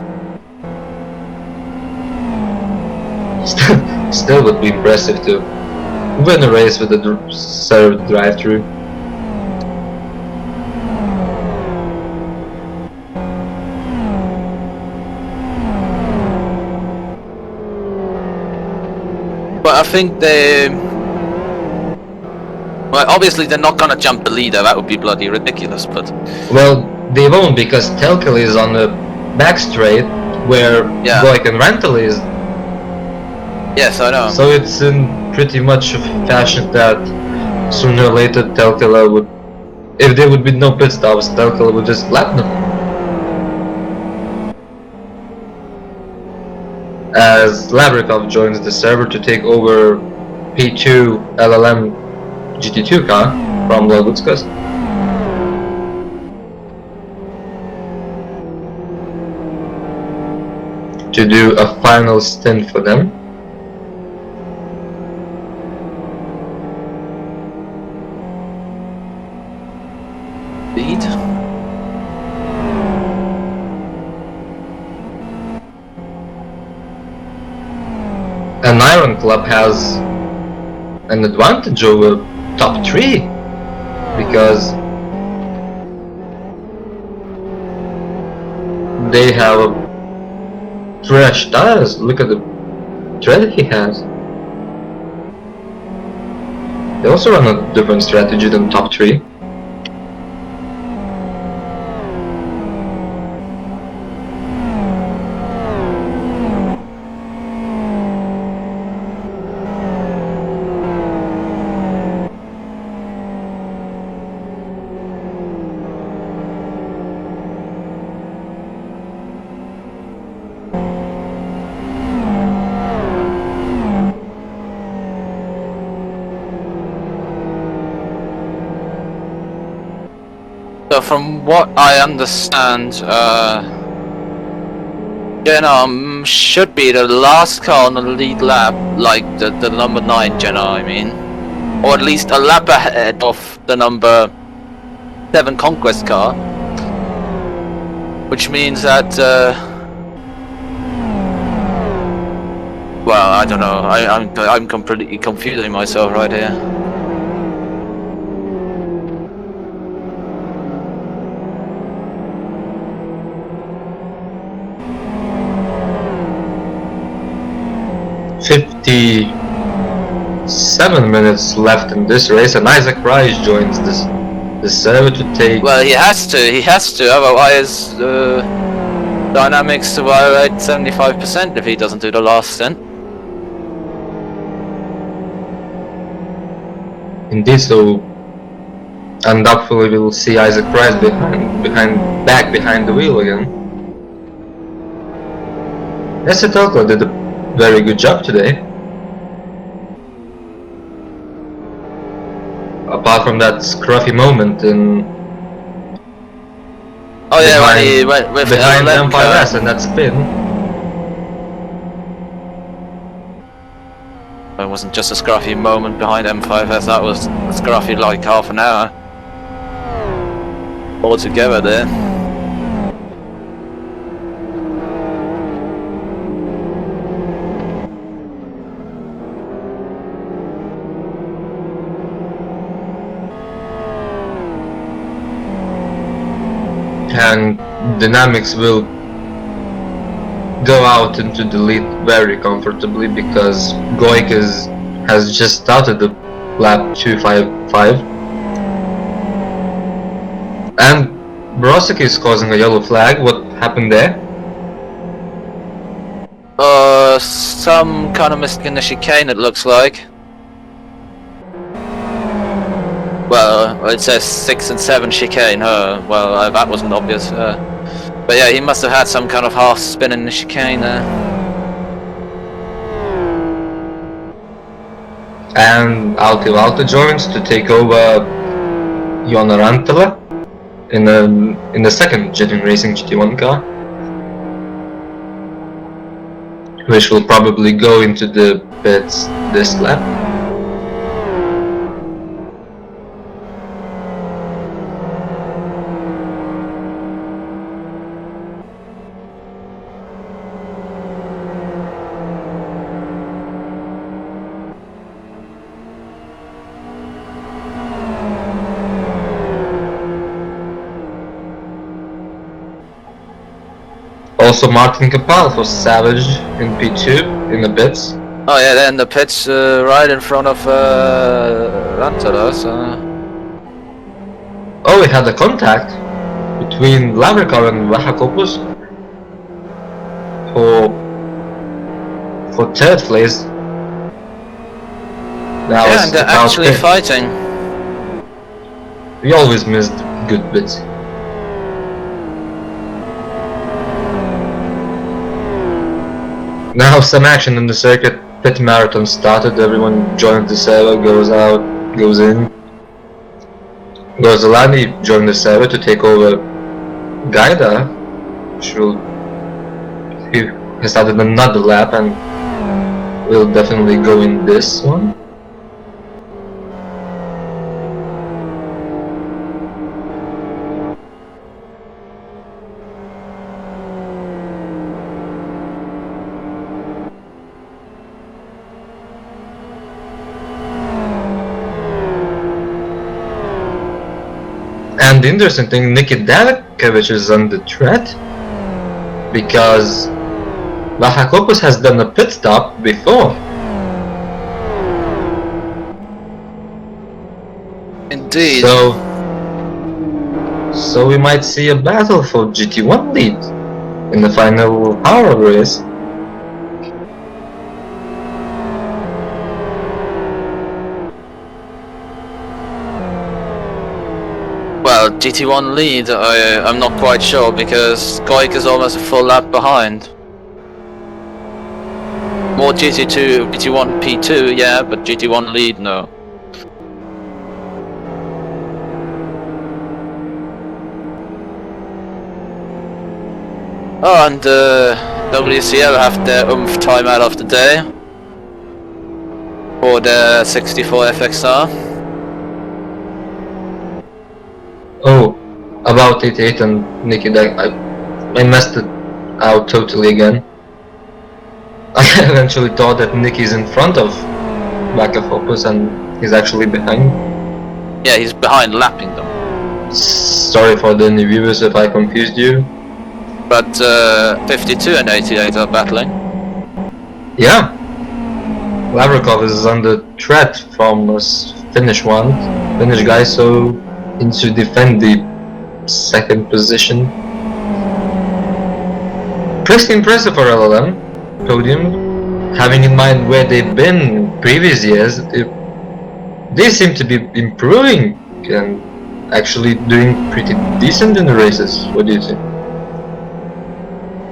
[SPEAKER 2] Still would be impressive to win a race with a served drive-through.
[SPEAKER 1] But I think they... Well, obviously they're not gonna jump the leader, that would be bloody ridiculous, but...
[SPEAKER 2] Well, they won't, because Telkel is on the back straight, where Goik and Rental is.
[SPEAKER 1] Yes, I know.
[SPEAKER 2] So it's in pretty much a fashion that sooner or later Telkel would... If there would be no pit stops, Telkel would just lap them. As Labrikov joins the server to take over P2 LLM GT2 car from Blackwood's custom. To do a final stint for them.
[SPEAKER 1] Lead.
[SPEAKER 2] An Iron Club has an advantage over top 3 because they have fresh tires. Look at the tread he has. They also run a different strategy than top 3.
[SPEAKER 1] So from what I understand, Jenna should be the last car on the lead lap, like the number 9 Jenna, I mean. Or at least a lap ahead of the number 7 Conquest car. Which means that, well, I don't know, I'm completely confusing myself right here.
[SPEAKER 2] "57 minutes left in this race, and Isaac Prix joins this server to take."
[SPEAKER 1] Well, he has to, otherwise Dynamics will at 75% if he doesn't do the last stint.
[SPEAKER 2] Indeed, so, and hopefully we'll see Isaac Prix back behind the wheel again. Telkel did a very good job today. Apart from that scruffy moment in...
[SPEAKER 1] Oh yeah, when he went with
[SPEAKER 2] behind M5S and that spin.
[SPEAKER 1] It wasn't just a scruffy moment behind M5S, that was scruffy like half an hour. All together there.
[SPEAKER 2] And Dynamics will go out into the lead very comfortably because Goik has just started the lap 255 and Brodsky is causing a yellow flag. What happened there?
[SPEAKER 1] Some kind of mistake in the chicane it looks like. Well, it says 6 and 7 chicane, well, that wasn't obvious. But yeah, he must have had some kind of half spin in the chicane there.
[SPEAKER 2] And Alti joins to take over Joona Rantala in the second Jet Racing GT1 car. which will probably go into the pits this lap. Also, Martin Kapal for Savage in P2 in the pits.
[SPEAKER 1] Oh yeah, they're in the pits right in front of Rantaras.
[SPEAKER 2] Oh, we had a contact between Lavrikov and Vlahakopoulos for third place. That
[SPEAKER 1] Yeah,
[SPEAKER 2] was
[SPEAKER 1] and they're
[SPEAKER 2] Kapal's
[SPEAKER 1] actually
[SPEAKER 2] pit.
[SPEAKER 1] fighting.
[SPEAKER 2] We always missed good bits. Now some action in the circuit. Pit marathon started. Everyone joined the server, goes out, goes in. Rosalani joined the server to take over Gaida, he has started another lap and will definitely go in this one. And the interesting thing, Nikita is on the threat because Vlahakopoulos has done a pit stop before.
[SPEAKER 1] Indeed.
[SPEAKER 2] So we might see a battle for GT1 lead in the final hour race.
[SPEAKER 1] Well, GT1 lead, I'm not quite sure because Goik is almost a full lap behind. More GT2, GT1 P2, yeah, but GT1 lead, no. Oh, and WCL have their oomph timeout of the day for the 64 FXR.
[SPEAKER 2] Oh, about 88 and Nikita, I messed it out totally again. I eventually thought that Niki's in front of Vlahakopoulos and he's actually behind.
[SPEAKER 1] Yeah, he's behind, lapping them.
[SPEAKER 2] Sorry for the new viewers if I confused you.
[SPEAKER 1] But 52 and 88 are battling.
[SPEAKER 2] Yeah, Lavrikov is under threat from a Finnish guy, so he needs to defend the second position. Pretty impressive for LLM podium, having in mind where they've been in previous years. They seem to be improving and actually doing pretty decent in the races. What do you think?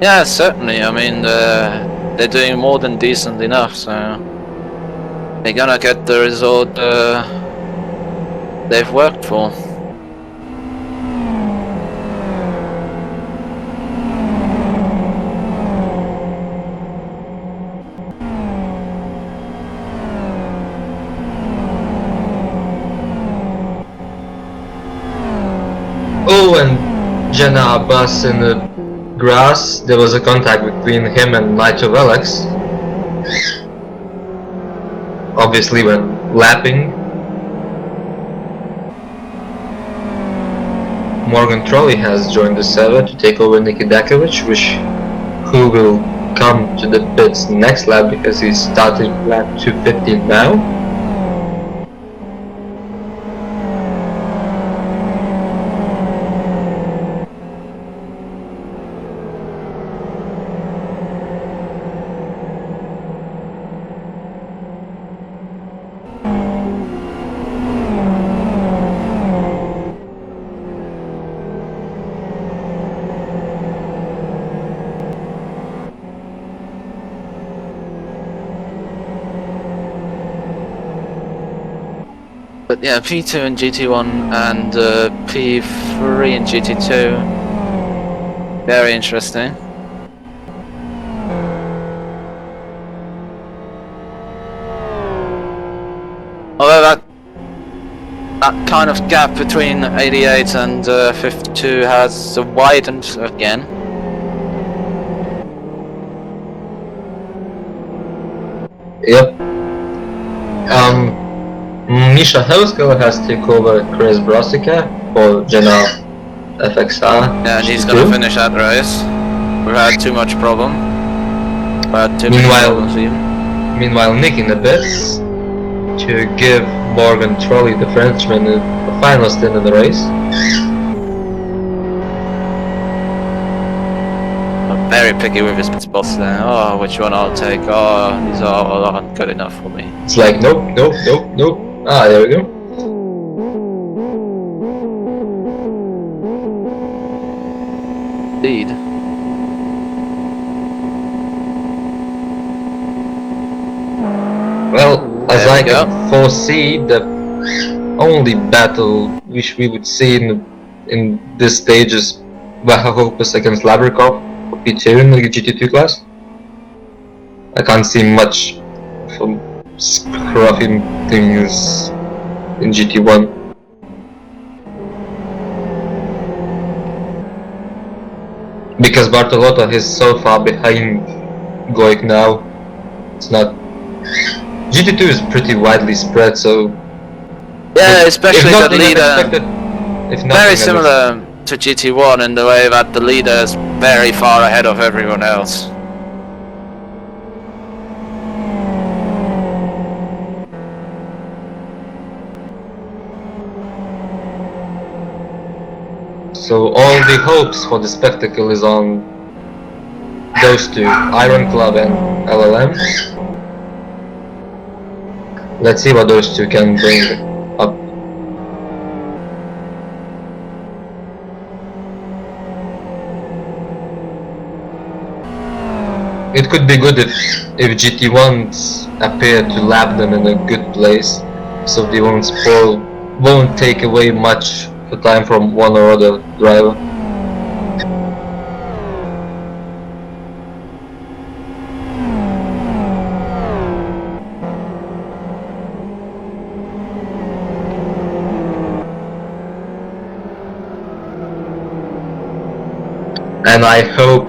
[SPEAKER 1] Yeah, certainly. I mean, they're doing more than decent enough, so they're gonna get the result they've worked for.
[SPEAKER 2] Oh, and Jenna Abbas in the grass, there was a contact between him and Nitro Alex. Obviously when lapping. Morgan Trolley has joined the server to take over Nikita who will come to the pits next lap because he's starting lap 250 now.
[SPEAKER 1] But yeah, P2 and GT1 and P3 and GT2, very interesting. Although that kind of gap between 88 and 52 has widened again.
[SPEAKER 2] Yep. Misha Helsko has taken over Chris Brosica for Genoa FXR.
[SPEAKER 1] Yeah, and he's gonna finish that race. We've had too much problem. We've had too many problems even.
[SPEAKER 2] Meanwhile, Nick in the bits to give Morgan Trolley, the Frenchman, the final stint in the race.
[SPEAKER 1] I'm very picky with his pit spots there. Oh, which one I'll take? Oh, these are all aren't good enough for me.
[SPEAKER 2] It's like, nope, nope, nope, nope. Ah, there we go.
[SPEAKER 1] Indeed.
[SPEAKER 2] Well, as I can foresee, the only battle which we would see in this stage is Vahahopus against Labrikov for P2 in the GT2 class. I can't see much from scruffy things in GT1. Because Bartolotto is so far behind Goik now, it's not... GT2 is pretty widely spread, so...
[SPEAKER 1] Yeah, especially the leader... Very similar to GT1 in the way that the leader is very far ahead of everyone else.
[SPEAKER 2] So all the hopes for the spectacle is on those two, Iron Club and LLM. Let's see what those two can bring up. It could be good if GT1s appear to lap them in a good place, so they won't take away much the time from one or other driver. And I hope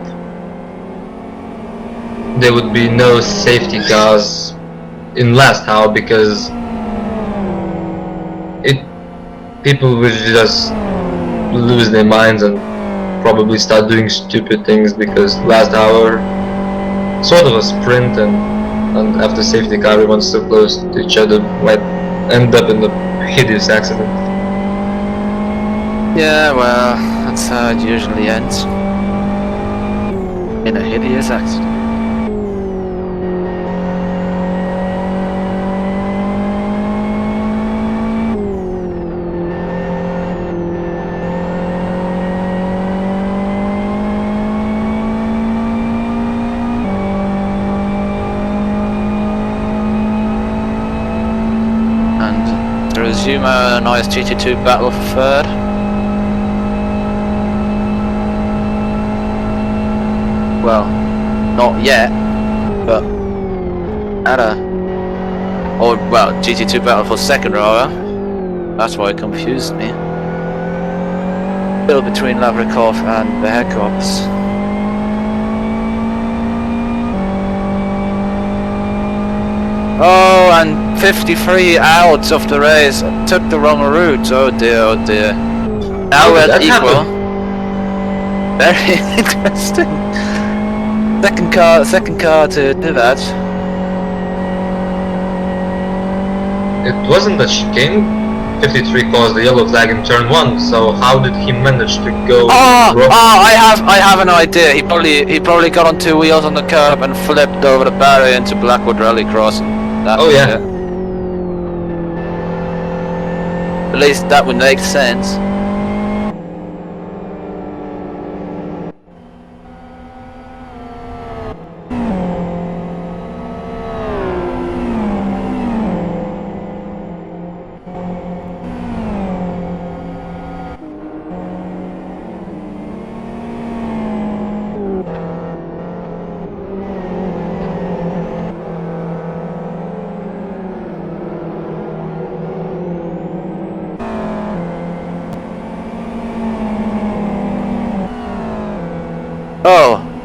[SPEAKER 2] there would be no safety cars in last hour, because people will just lose their minds and probably start doing stupid things, because last hour sort of a sprint, and after safety car everyone's so close to each other might end up in a hideous accident.
[SPEAKER 1] Yeah, well, that's how it usually ends. In a hideous accident. And to resume a nice GT2 battle for third. Well, not yet, but at GT2 battle for second rather. That's why it confused me. Still between Lavrikov and Behekovs. Oh, and 53 out of the race. Took the wrong route. Oh dear, oh dear. Now we're equal. Very interesting. Second car to do that.
[SPEAKER 2] It wasn't a chicane. 53 caused the yellow flag in turn 1, so how did he manage to go wrong?
[SPEAKER 1] I have an idea. He probably got on two wheels on the curb and flipped over the barrier into Blackwood Rallycross.
[SPEAKER 2] Oh yeah.
[SPEAKER 1] At least that would make sense.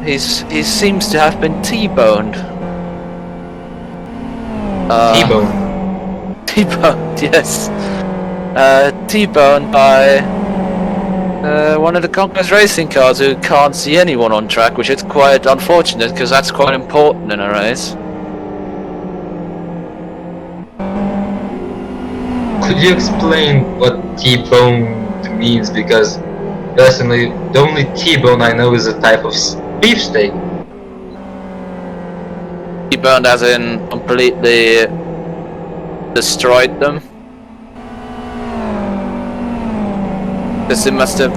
[SPEAKER 1] he seems to have been T-boned.
[SPEAKER 2] T-bone.
[SPEAKER 1] T-boned, yes. T-boned by one of the Conquest racing cars who can't see anyone on track, which is quite unfortunate because that's quite important in a race.
[SPEAKER 2] Could you explain what T-bone means? Because personally, the only T-bone I know is a type of beefsteak.
[SPEAKER 1] T-boned as in completely destroyed them. Because he must have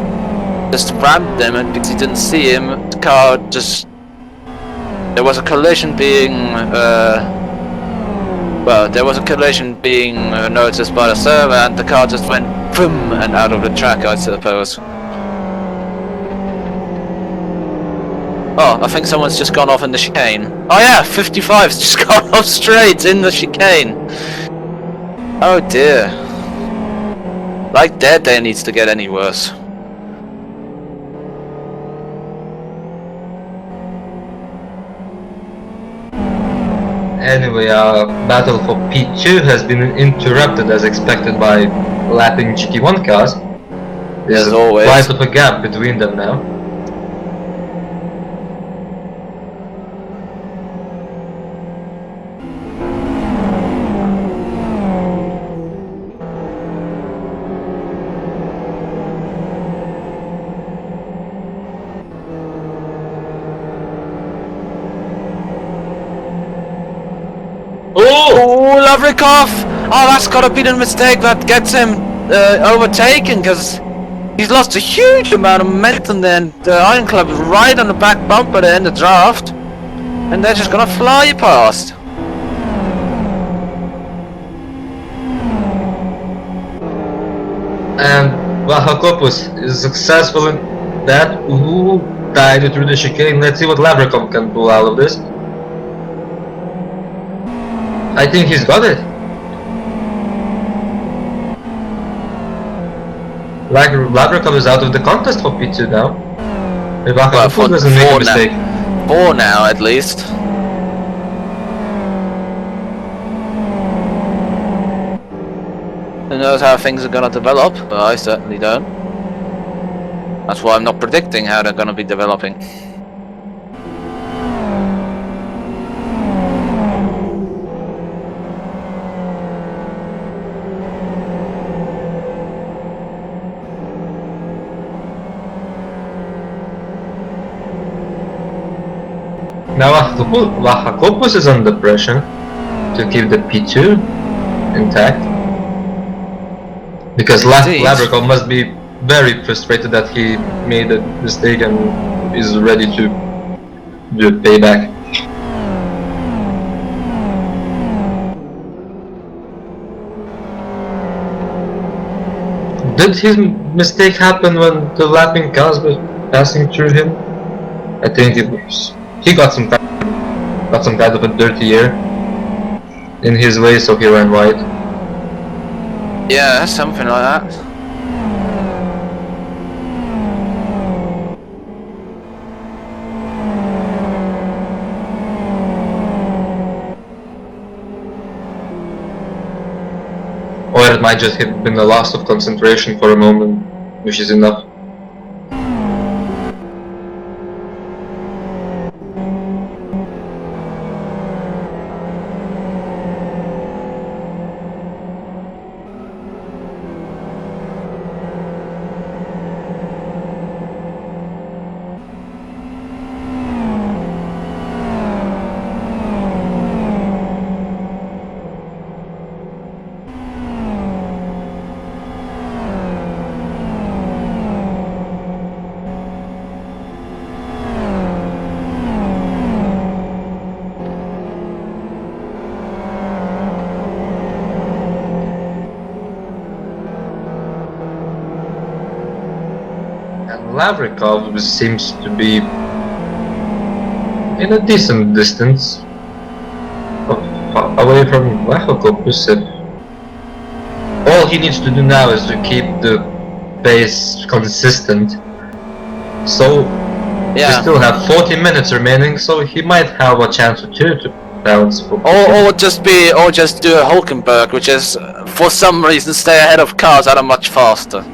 [SPEAKER 1] just rammed them, and because he didn't see him, the car just... There was a collision being... well, there was a collision being noticed by the server, and the car just went boom and out of the track, I suppose. Oh, I think someone's just gone off in the chicane. Oh yeah, 55's just gone off straight in the chicane. Oh dear. Like their day needs to get any worse.
[SPEAKER 2] Anyway, our battle for P2 has been interrupted as expected by lapping GT1 cars. There's
[SPEAKER 1] As always.
[SPEAKER 2] quite of a gap between them now.
[SPEAKER 1] Oh, Lavrikov! Oh, that's gotta be the mistake that gets him overtaken, because he's lost a huge amount of momentum there, and the Iron Club is right on the back bumper there in the draft, and they're just gonna fly past.
[SPEAKER 2] And Vahakopoulos is successful in that. Ooh, died through the chicane. Let's see what Lavrikov can pull out of this. I think he's got it. Lavrikov is out of the contest for P2 now. If Vahakopoulos doesn't make a mistake.
[SPEAKER 1] For now, at least. Who knows how things are gonna develop, but I certainly don't. That's why I'm not predicting how they're gonna be developing.
[SPEAKER 2] Now Vahakopoulos is under pressure to keep the P2 intact. Because Lavrikov must be very frustrated that he made a mistake and is ready to do a payback. Did his mistake happen when the lapping cars were passing through him? I think he got some kind of a dirty air in his way, so he ran wide.
[SPEAKER 1] Yeah, something like that.
[SPEAKER 2] Or it might just have been a loss of concentration for a moment, which is enough. Lavrikov seems to be in a decent distance away from Vahakopoulos. All he needs to do now is to keep the pace consistent, so We
[SPEAKER 1] Yeah.
[SPEAKER 2] still have 40 minutes remaining, so he might have a chance or two to bounce for
[SPEAKER 1] Or just do a Hulkenberg, which is for some reason stay ahead of cars that are much faster.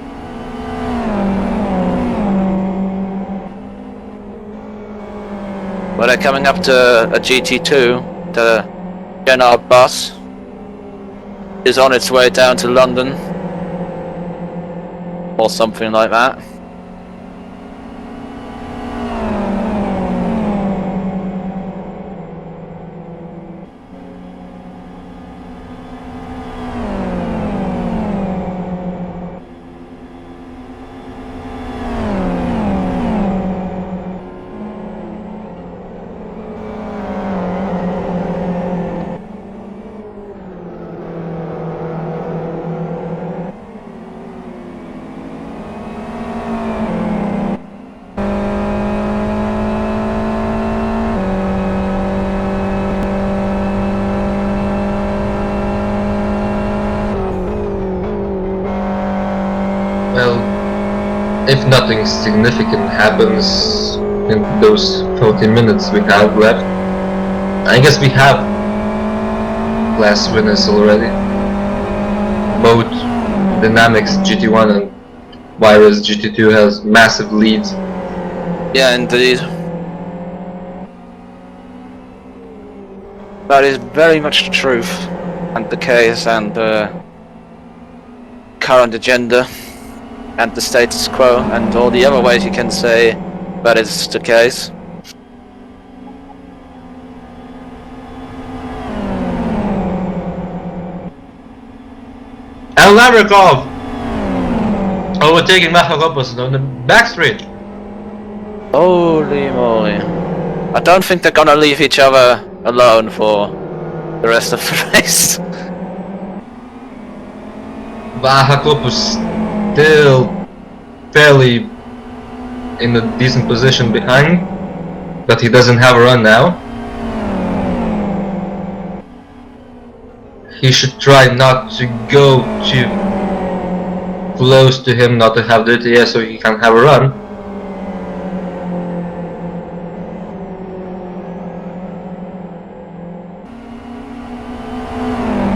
[SPEAKER 1] But they're coming up to a GT2. The Jenna bus is on its way down to London, or something like that.
[SPEAKER 2] Well, if nothing significant happens in those 40 minutes we have left, I guess we have class winners already. Both Dynamics GT1 and Virus GT2 has massive leads.
[SPEAKER 1] Yeah, indeed. That is very much the truth and the case and the current agenda and the status quo and all the other ways you can say that is the case.
[SPEAKER 2] And Lavrikov overtaking Macharopoulos on the backstreet.
[SPEAKER 1] Holy moly. I don't think they're gonna leave each other alone for the rest of the race.
[SPEAKER 2] Macharopoulos still fairly in a decent position behind, but he doesn't have a run now. He should try not to go too close to him, not to have dirty air so he can have a run.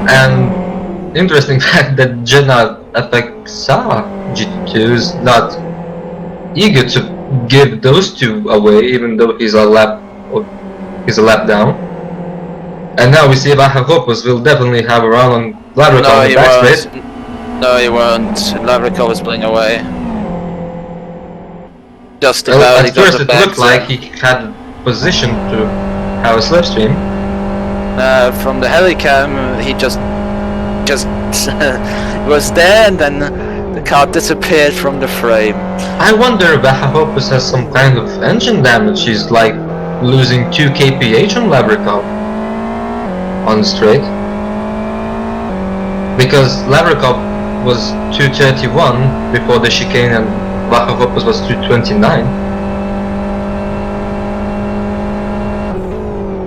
[SPEAKER 2] And interesting fact that Jenna FXR GT2 is not eager to give those two away, even though he's a lap down. And now we see Macharopoulos will definitely have a run on Lavrikov on the backstreet.
[SPEAKER 1] No, he won't. Lavrikov is pulling away. Just
[SPEAKER 2] Well,
[SPEAKER 1] about.
[SPEAKER 2] at first it looked like he had position to have a slipstream.
[SPEAKER 1] From the helicam, he just was there, and then the car disappeared from the frame.
[SPEAKER 2] I wonder if Macharopoulos has some kind of engine damage. He's like losing 2 kph on Lavrikov on the straight, because Lavrikov was 231 before the chicane and Macharopoulos was 229.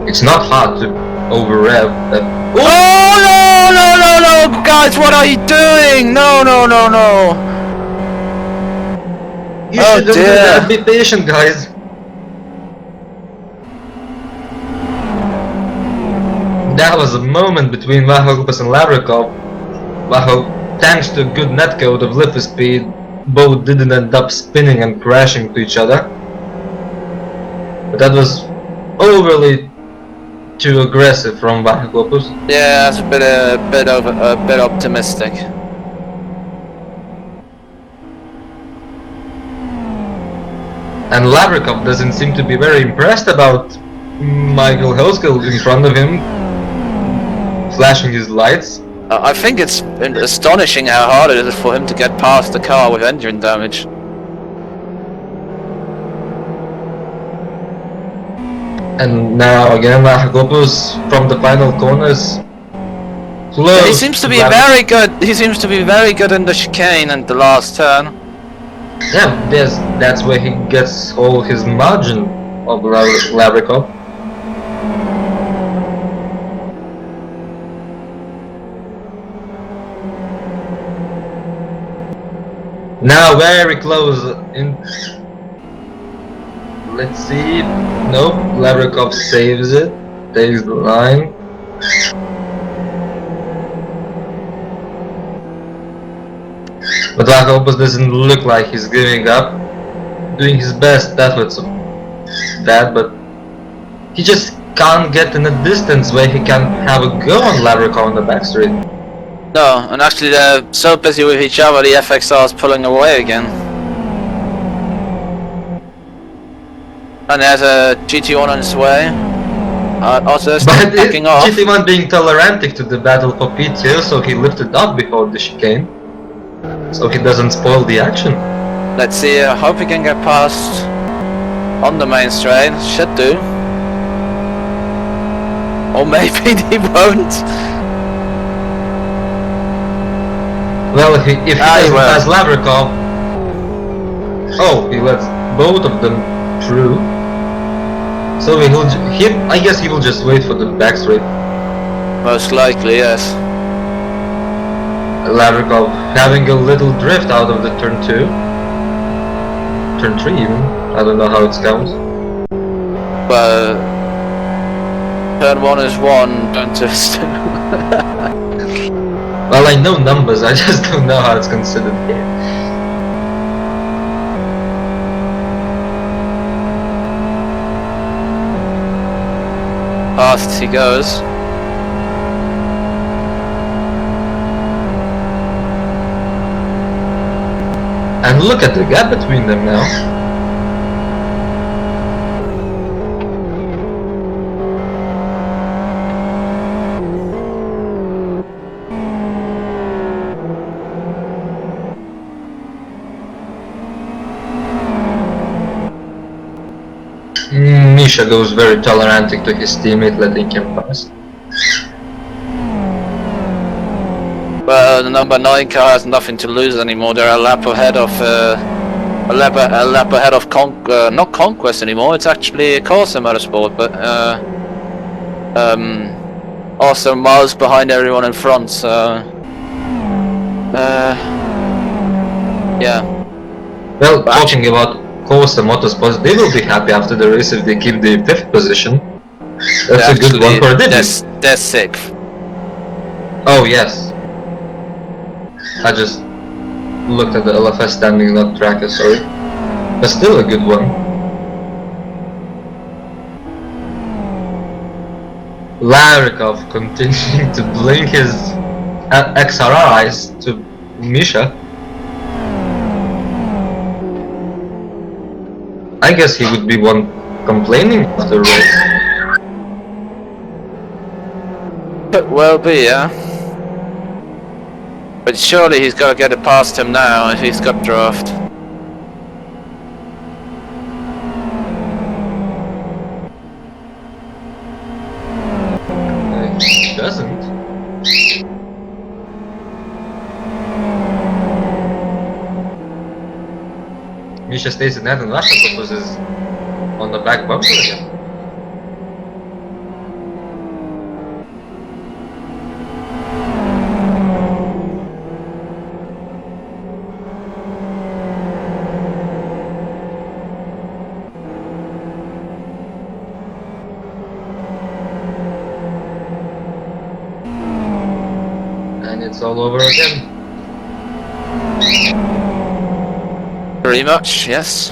[SPEAKER 2] It's not hard to over rev that.
[SPEAKER 1] Oh no, guys, what are you doing? No.
[SPEAKER 2] You
[SPEAKER 1] Oh
[SPEAKER 2] should
[SPEAKER 1] dear.
[SPEAKER 2] be patient, guys. That was a moment between Macharopoulos and Lavrikov. Thanks to a good netcode of lift speed, both didn't end up spinning and crashing to each other. But that was overly too aggressive from Macharopoulos.
[SPEAKER 1] Yeah, that's a bit optimistic.
[SPEAKER 2] And Lavrikov doesn't seem to be very impressed about Michael Hoskill in front of him, flashing his lights.
[SPEAKER 1] I think it's astonishing how hard it is for him to get past the car with engine damage.
[SPEAKER 2] And now again Macharopoulos from the final corners. Close.
[SPEAKER 1] He seems to be very good. He seems to be very good in the chicane and the last turn.
[SPEAKER 2] Yeah, that's where he gets all his margin of Lavrikov. Now very close in. Let's see. Nope, Lavrikov saves it. Takes the line. But Lavrikov doesn't look like he's giving up. Doing his best efforts of that, but he just can't get in a distance where he can have a go on Lavrikov on the backstreet.
[SPEAKER 1] No, and actually they're so busy with each other, the FXR is pulling away again. And there's a GT1 on its way. Also,
[SPEAKER 2] But
[SPEAKER 1] backing off.
[SPEAKER 2] GT1 being tolerantic to the battle for P2, so he lifted up before the chicane. So he doesn't spoil the action.
[SPEAKER 1] Let's see, I hope he can get past on the main straight. Should do. Or maybe he won't.
[SPEAKER 2] Well, if he doesn't pass Lavrikov... Oh, he lets both of them through. So I guess he will just wait for the backstreet.
[SPEAKER 1] Most likely, yes.
[SPEAKER 2] Lavrikov having a little drift out of the turn 2. Turn 3 even. I don't know how it counts.
[SPEAKER 1] But turn 1 is 1, turn 2 is 2.
[SPEAKER 2] Well, I know numbers, I just don't know how it's considered here.
[SPEAKER 1] Fast he goes.
[SPEAKER 2] And look at the gap between them now. Misha goes very tolerantic to his teammate, letting him pass.
[SPEAKER 1] Well, the number 9 car has nothing to lose anymore. They're a lap ahead of not Conquest anymore. It's actually Corsa Motorsport, but also miles behind everyone in front. So yeah.
[SPEAKER 2] Well, talking about Corsa Motorsports, they will be happy after the race if they keep the 5th position. That's a good one for a debut.
[SPEAKER 1] They're 6th.
[SPEAKER 2] Oh yes. I just looked at the LFS standing, not tracker, sorry. But still a good one. Lavrikov continuing to blink his XR eyes to Misha. I guess he would be one complaining after the race.
[SPEAKER 1] Could well be, yeah. But surely he's got to get it past him now if he's got draft.
[SPEAKER 2] He doesn't. Misha stays in that and Lavrikov is on the back bumper again. And it's all over again.
[SPEAKER 1] Pretty much, yes.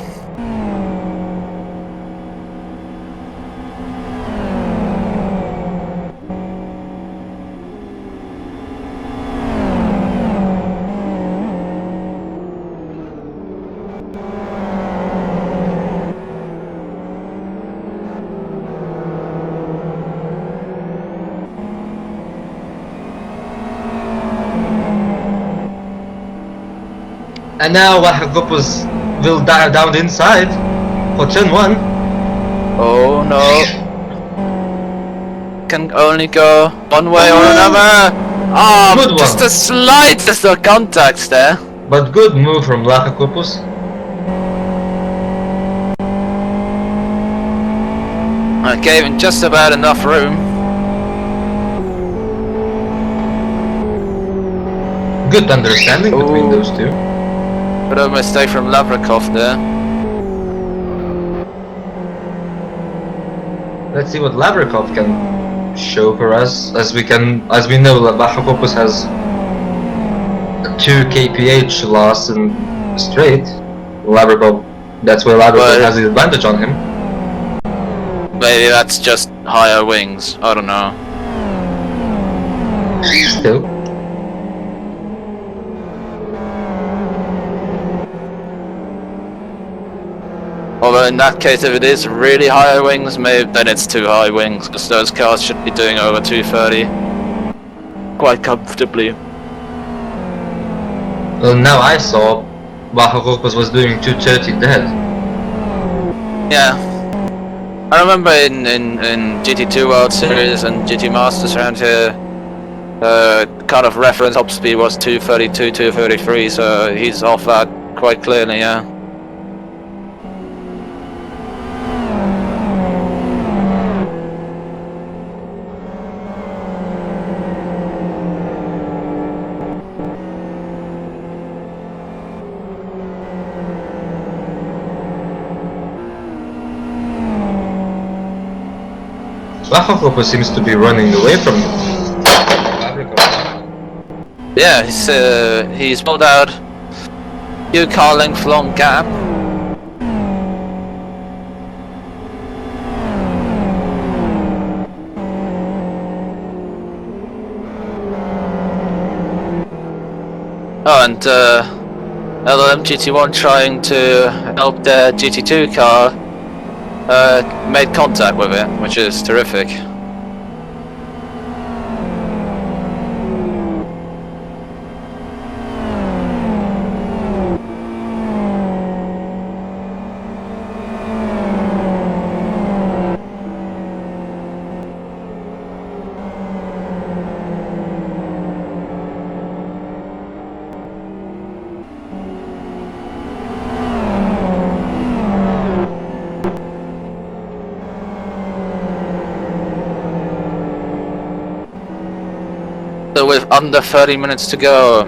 [SPEAKER 2] And now Lavrikov will dive down the inside for turn 1.
[SPEAKER 1] Oh no. Can only go one way or another. Ah,
[SPEAKER 2] Good
[SPEAKER 1] just
[SPEAKER 2] one.
[SPEAKER 1] a slightest of contacts there.
[SPEAKER 2] But good move from Lavrikov.
[SPEAKER 1] I gave him just about enough room.
[SPEAKER 2] Good understanding between those two.
[SPEAKER 1] But a mistake from Lavrikov there.
[SPEAKER 2] let's see what Lavrikov can show for us. As we know, Vakhakopoulos has 2 kph loss in straight. Lavrikov, that's where Lavrikov has the advantage on him.
[SPEAKER 1] Maybe that's just higher wings. I don't know.
[SPEAKER 2] Still.
[SPEAKER 1] Although in that case, if it is really higher wings, maybe then it's too high wings, because those cars should be doing over 230 quite comfortably.
[SPEAKER 2] Well, now I saw Vakhakopoulos was doing 230 dead.
[SPEAKER 1] Yeah. I remember in GT2 World Series and GT Masters around here, kind of reference top speed was 232, 233, so he's off that quite clearly, yeah.
[SPEAKER 2] Vakhakopoulos seems to be running away from it.
[SPEAKER 1] Yeah, he's pulled out few car length long gap. Oh, and LLM GT1 trying to help their GT2 car made contact with it, which is terrific. So with under 30 minutes to go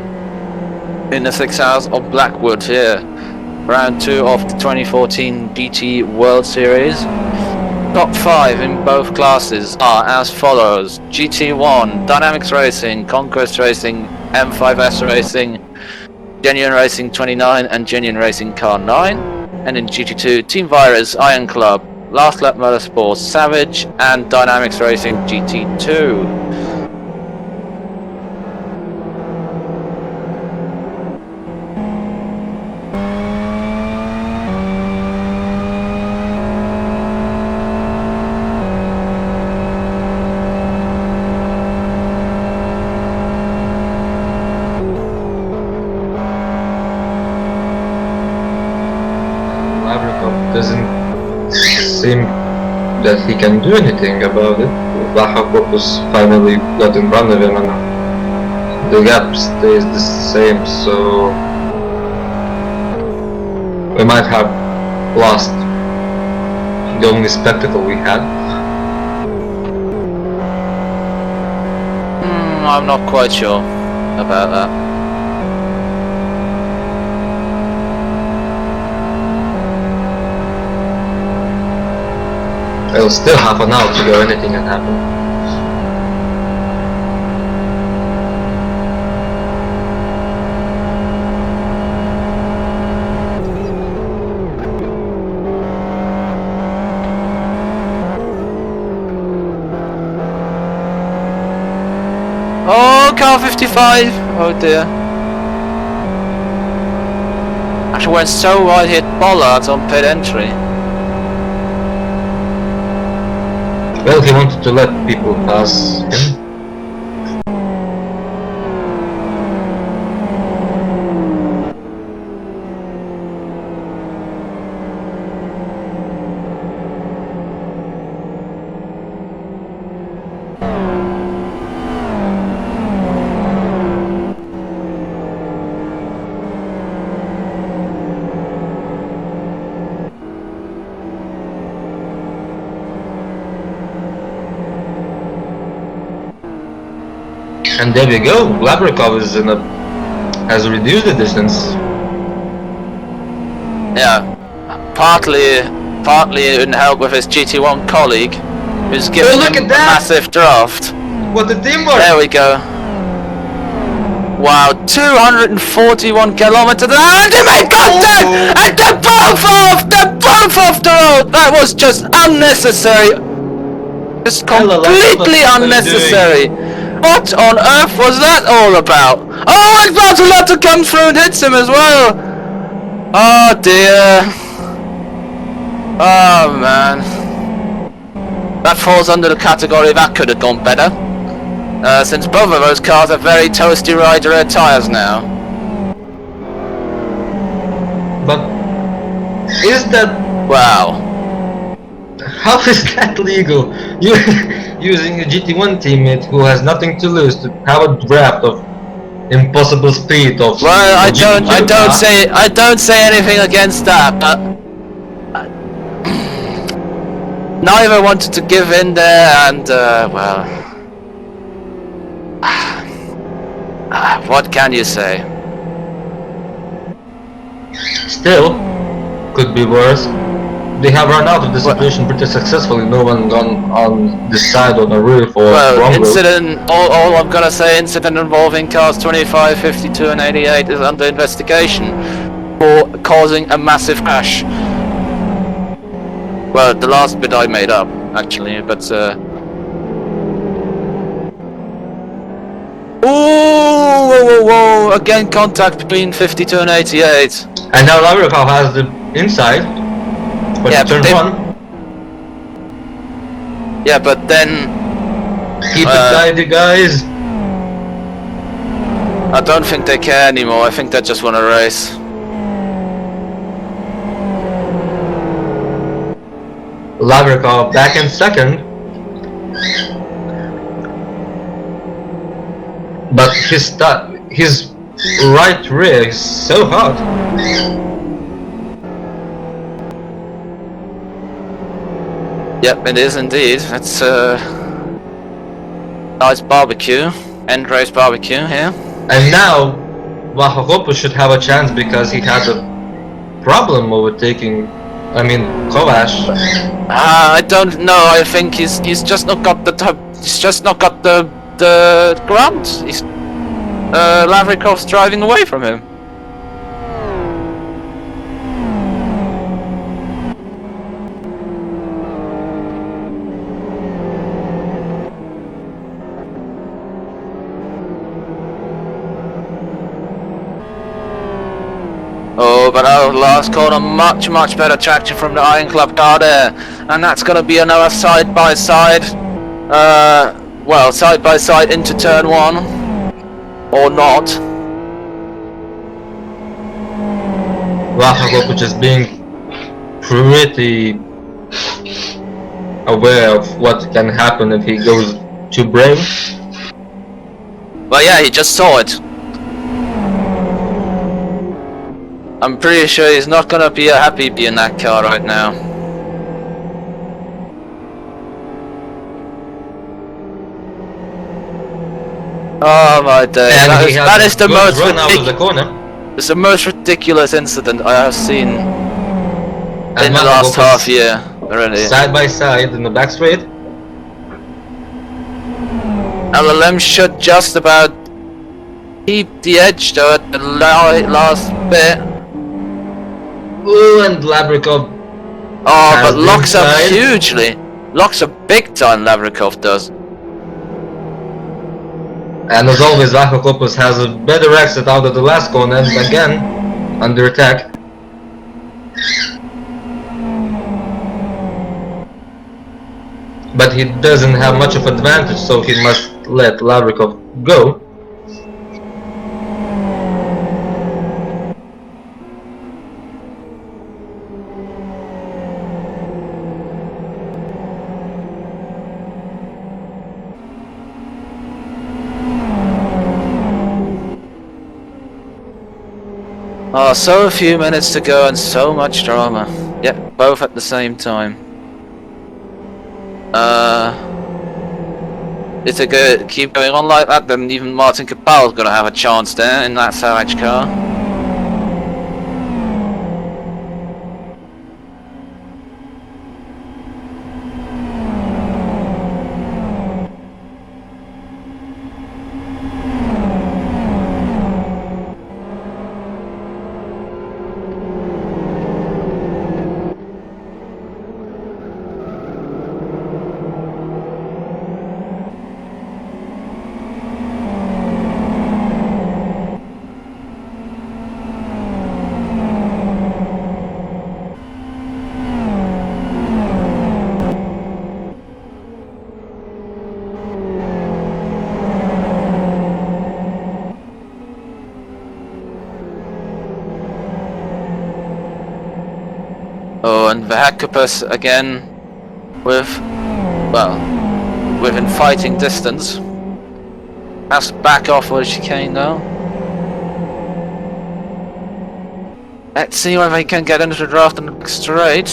[SPEAKER 1] in the 6 hours of Blackwood here, round 2 of the 2014 GT World Series. Top 5 in both classes are as follows: GT1, Dynamics Racing, Conquest Racing, M5S Racing, Genuine Racing 29 and Genuine Racing Car 9, and in GT2, Team Virus, Iron Club, Last Lap Motorsports, Savage, and Dynamics Racing GT2.
[SPEAKER 2] Doesn't seem that he can do anything about it. Vakhakopoulos finally got in front of him and the gap stays the same, so we might have lost the only spectacle we had.
[SPEAKER 1] I'm not quite sure about that.
[SPEAKER 2] Well, still half an hour to go, anything can happen.
[SPEAKER 1] Oh, car 55! Oh dear. Actually went so wide, hit bollards on pit entry.
[SPEAKER 2] Well, he wanted to let people pass him. And there we go, Lavrikov is has reduced the distance.
[SPEAKER 1] Yeah, partly in help with his GT1 colleague, who's giving
[SPEAKER 2] look
[SPEAKER 1] him
[SPEAKER 2] at
[SPEAKER 1] a
[SPEAKER 2] that!
[SPEAKER 1] massive draft.
[SPEAKER 2] What the teamwork!
[SPEAKER 1] There we go. Wow, 241 kilometers, and he made contact, and they're both off the road. That was just unnecessary, just completely unnecessary. What on earth was that all about? Oh, and Bartolotto comes through and hits him as well. Oh dear. Oh man. That falls under the category that could have gone better. Since both of those cars are very toasty rider tyres now.
[SPEAKER 2] But is that...
[SPEAKER 1] Wow.
[SPEAKER 2] How is that legal? You using a GT1 teammate who has nothing to lose to have a draft of impossible speed of...
[SPEAKER 1] Well, I don't say anything against that, but neither wanted to give in there, and well, what can you say?
[SPEAKER 2] Still, could be worse. They have run out of the situation pretty successfully. No one gone on this side on the roof or
[SPEAKER 1] well,
[SPEAKER 2] wrong
[SPEAKER 1] incident. All I'm gonna say, incident involving cars 25, 52, and 88 is under investigation for causing a massive crash. Well, the last bit I made up, actually, but Ooh, whoa, again contact between 52 and 88.
[SPEAKER 2] And now Lavrikov has the inside, but
[SPEAKER 1] Yeah,
[SPEAKER 2] turn
[SPEAKER 1] but
[SPEAKER 2] one.
[SPEAKER 1] Yeah, but then
[SPEAKER 2] Keep it tidy, guys.
[SPEAKER 1] I don't think they care anymore. I think they just want to race.
[SPEAKER 2] Lavrikov back in second. But his right rear is so hot.
[SPEAKER 1] Yep, it is indeed. It's nice barbecue, end race barbecue here.
[SPEAKER 2] And now Vahakopo should have a chance because he had a problem overtaking, I mean, Kovash.
[SPEAKER 1] I don't know. I think he's just not got the he's just not got the ground. He's Lavrikov's driving away from him. Oh, but our last corner, much better traction from the Iron Club car there, and that's going to be another side by side. Well, side by side into turn one, or not.
[SPEAKER 2] Vahakopo just being pretty aware of what can happen if he goes too brave.
[SPEAKER 1] Well, yeah, he just saw it. I'm pretty sure he's not gonna be happy being in that car right now. Oh my day! That is the most It's the most ridiculous incident I have seen in the last half year. Already.
[SPEAKER 2] Side by side in the back straight.
[SPEAKER 1] LLM should just about keep the edge though at the last bit.
[SPEAKER 2] Ooh, and Lavrikov.
[SPEAKER 1] Oh, but locks up hugely. Locks up big time, Lavrikov does.
[SPEAKER 2] And as always, Vahakopo has a better exit out of the last corner, and again, under attack. But he doesn't have much of advantage, so he must let Lavrikov go.
[SPEAKER 1] Oh, so few minutes to go and so much drama. Yep, both at the same time. If they keep going on like that, then even Martin Capel's gonna have a chance there in that Savage car. Oh, and the Hackopus again with, well, within fighting distance. Has to back off with a chicane now. Let's see whether he can get into the draft and straight.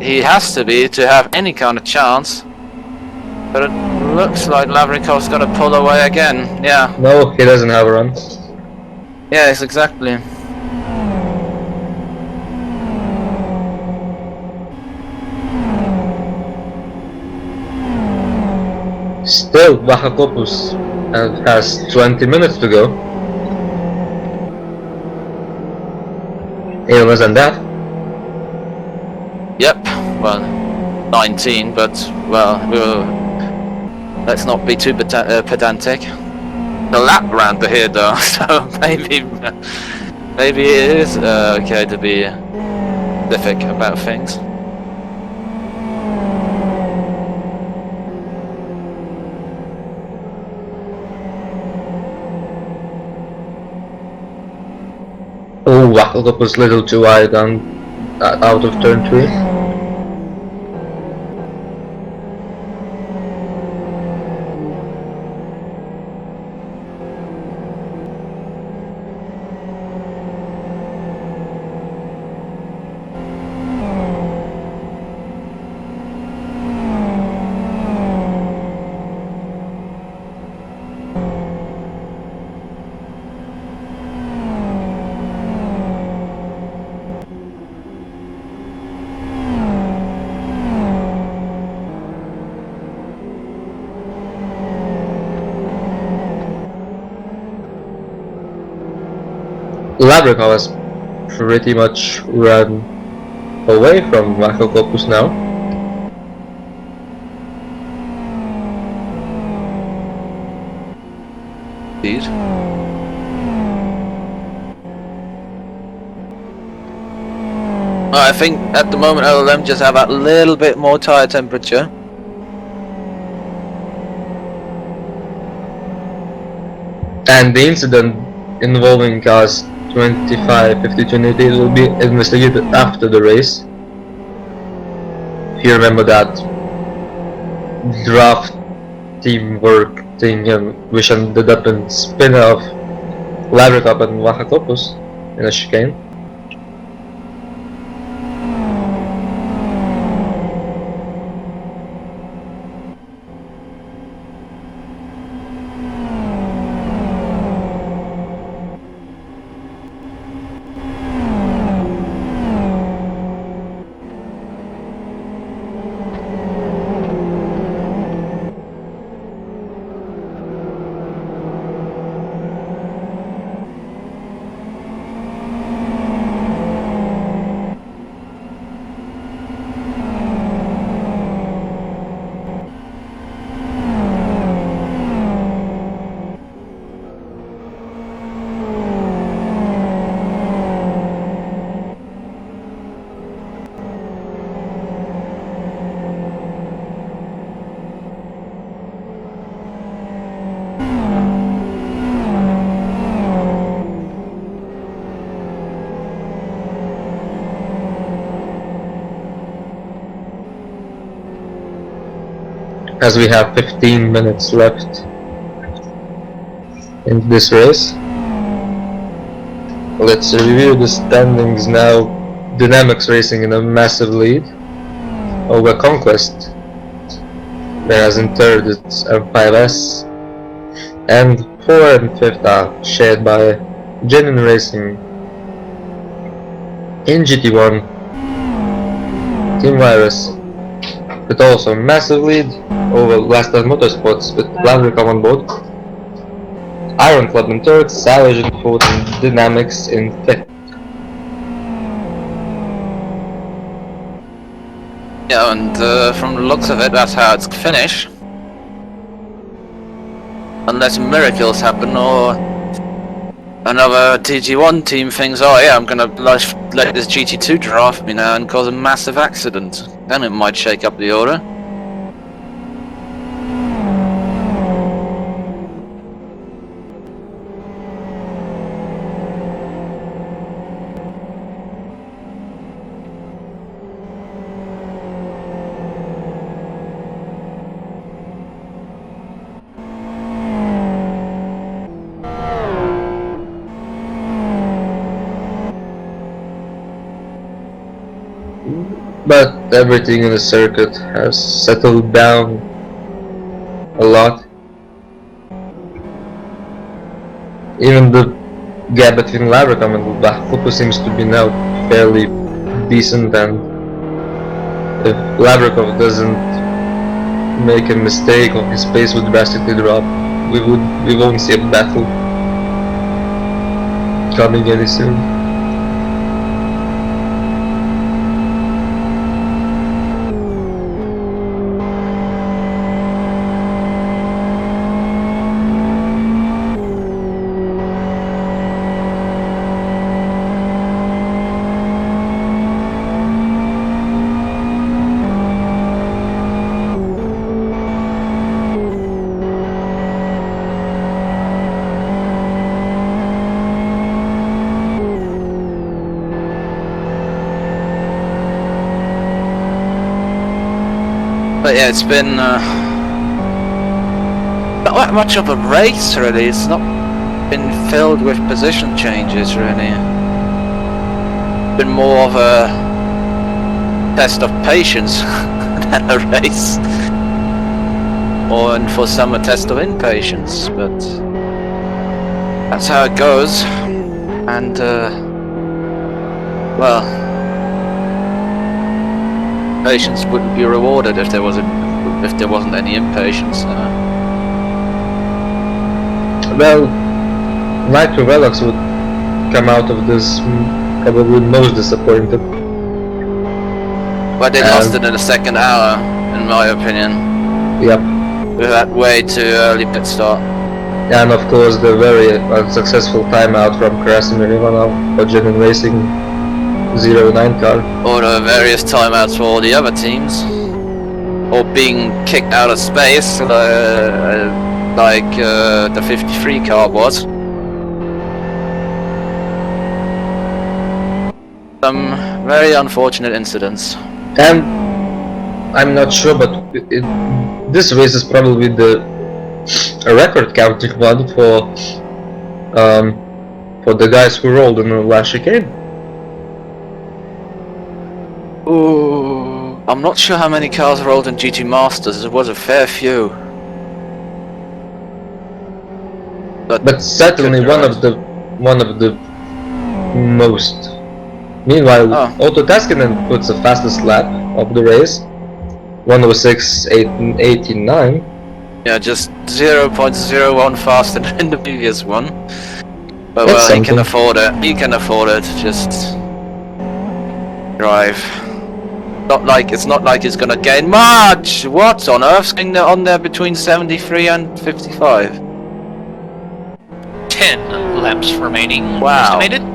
[SPEAKER 1] He has to be to have any kind of chance. But it looks like Lavrikov's gonna pull away again. Yeah.
[SPEAKER 2] No, he doesn't have a run.
[SPEAKER 1] Yes, exactly.
[SPEAKER 2] Still, Vachakopoulos has 20 minutes to go. Even less than that.
[SPEAKER 1] Yep. Well, 19, but well, let's not be too pedantic. The lap round here though, so maybe it is okay to be specific about things.
[SPEAKER 2] Oh, Vachakopoulos was a little too wide on out of turn 3. Labrikov has pretty much run away from Vachakopoulos now.
[SPEAKER 1] Indeed. I think at the moment LLM just have a little bit more tire temperature.
[SPEAKER 2] And the incident involving cars 25, 52 will be investigated after the race. If you remember that draft teamwork thing, which ended up in spin off Labrikov and Vachakopoulos in a chicane. As we have 15 minutes left in this race. Let's review the standings now. Dynamics racing in a massive lead over Conquest, whereas in third it's M5S, and 4th and 5th are shared by Genuine Racing. In GT1, Team Virus, but also massive lead over Last Dance Motorsports with Lavrikov on board. Iron Club in 3rd, Savage in 4th, and Dynamics in 5th.
[SPEAKER 1] Yeah, and from the looks of it, that's how it's finished. Unless miracles happen or another TG1 team thinks, oh yeah, I'm gonna let this GT2 draft me now and cause a massive accident. Then it might shake up the order.
[SPEAKER 2] But everything in the circuit has settled down a lot. Even the gap between Lavrikov and Blackwood seems to be now fairly decent, and if Lavrikov doesn't make a mistake or his pace would drastically drop, we won't see a battle coming any soon.
[SPEAKER 1] But yeah, it's been not that much of a race really. It's not been filled with position changes really. It's been more of a test of patience than a race, or and for some a test of impatience. But that's how it goes, and well. Patience wouldn't be rewarded if there wasn't any impatience.
[SPEAKER 2] Well, Nitro Velox would come out of this probably most disappointed.
[SPEAKER 1] But they lost it in the second hour, in my opinion.
[SPEAKER 2] Yep.
[SPEAKER 1] With that way too early pit start.
[SPEAKER 2] And of course the very unsuccessful timeout from Krasimir Ivanov for Genin Racing 09 car.
[SPEAKER 1] Or the various timeouts for all the other teams. Or being kicked out of space, like the 53 car was. Some very unfortunate incidents.
[SPEAKER 2] And I'm not sure, but this race is probably a record counting one for the guys who rolled in the last chicane.
[SPEAKER 1] Ooh, I'm not sure how many cars rolled in GT Masters. There was a fair few.
[SPEAKER 2] But certainly one of the most. Meanwhile, Otto Taskinen puts the fastest lap of the race, 106.89.
[SPEAKER 1] Yeah, just 0.01 faster than the previous one. But
[SPEAKER 2] That's
[SPEAKER 1] well,
[SPEAKER 2] something.
[SPEAKER 1] he can afford it. He can afford it. Just drive. It's not like he's gonna gain much. What on earth's going on there between 73 and 55?
[SPEAKER 3] 10 laps remaining.
[SPEAKER 1] Wow.
[SPEAKER 3] Estimated.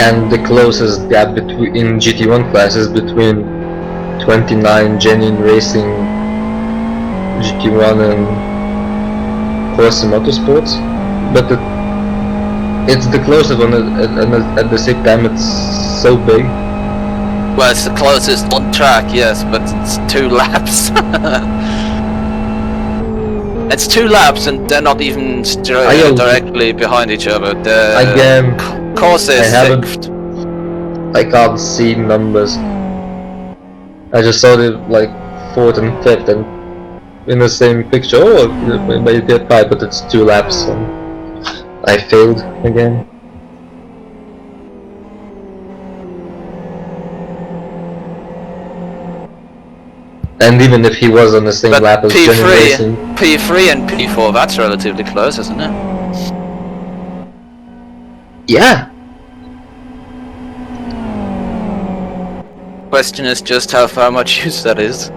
[SPEAKER 2] And the closest gap in GT1 class is between 29 Genin Racing GT1 and Corsa Motorsports, but it's the closest one, and at the same time it's so big.
[SPEAKER 1] Well, it's the closest on track, yes, but it's 2 laps. It's 2 laps, and they're not even directly behind each other.
[SPEAKER 2] Again,
[SPEAKER 1] Corsa is 6th.
[SPEAKER 2] I can't see numbers. I just saw it like 4th and 5th, and in the same picture. Oh, maybe get by, but it's 2 laps, and I failed again. And even if he was on the same lap as Genin Racing,
[SPEAKER 1] P3 and P4, that's relatively close, isn't it?
[SPEAKER 2] yeah.
[SPEAKER 1] Question is just how much use that is.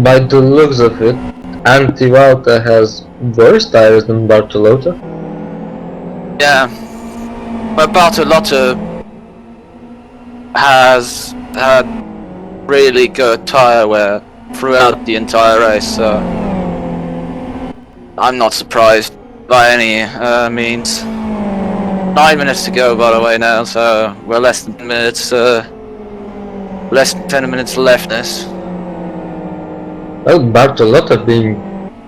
[SPEAKER 2] By the looks of it, Antivalta has worse tires than Bartolota.
[SPEAKER 1] Yeah, but Bartolotta has had really good tyre wear throughout the entire race, so I'm not surprised by any means. 9 minutes to go, by the way, now, so we're less than 10 minutes, less than 10 minutes left this.
[SPEAKER 2] Well, Bartolotta being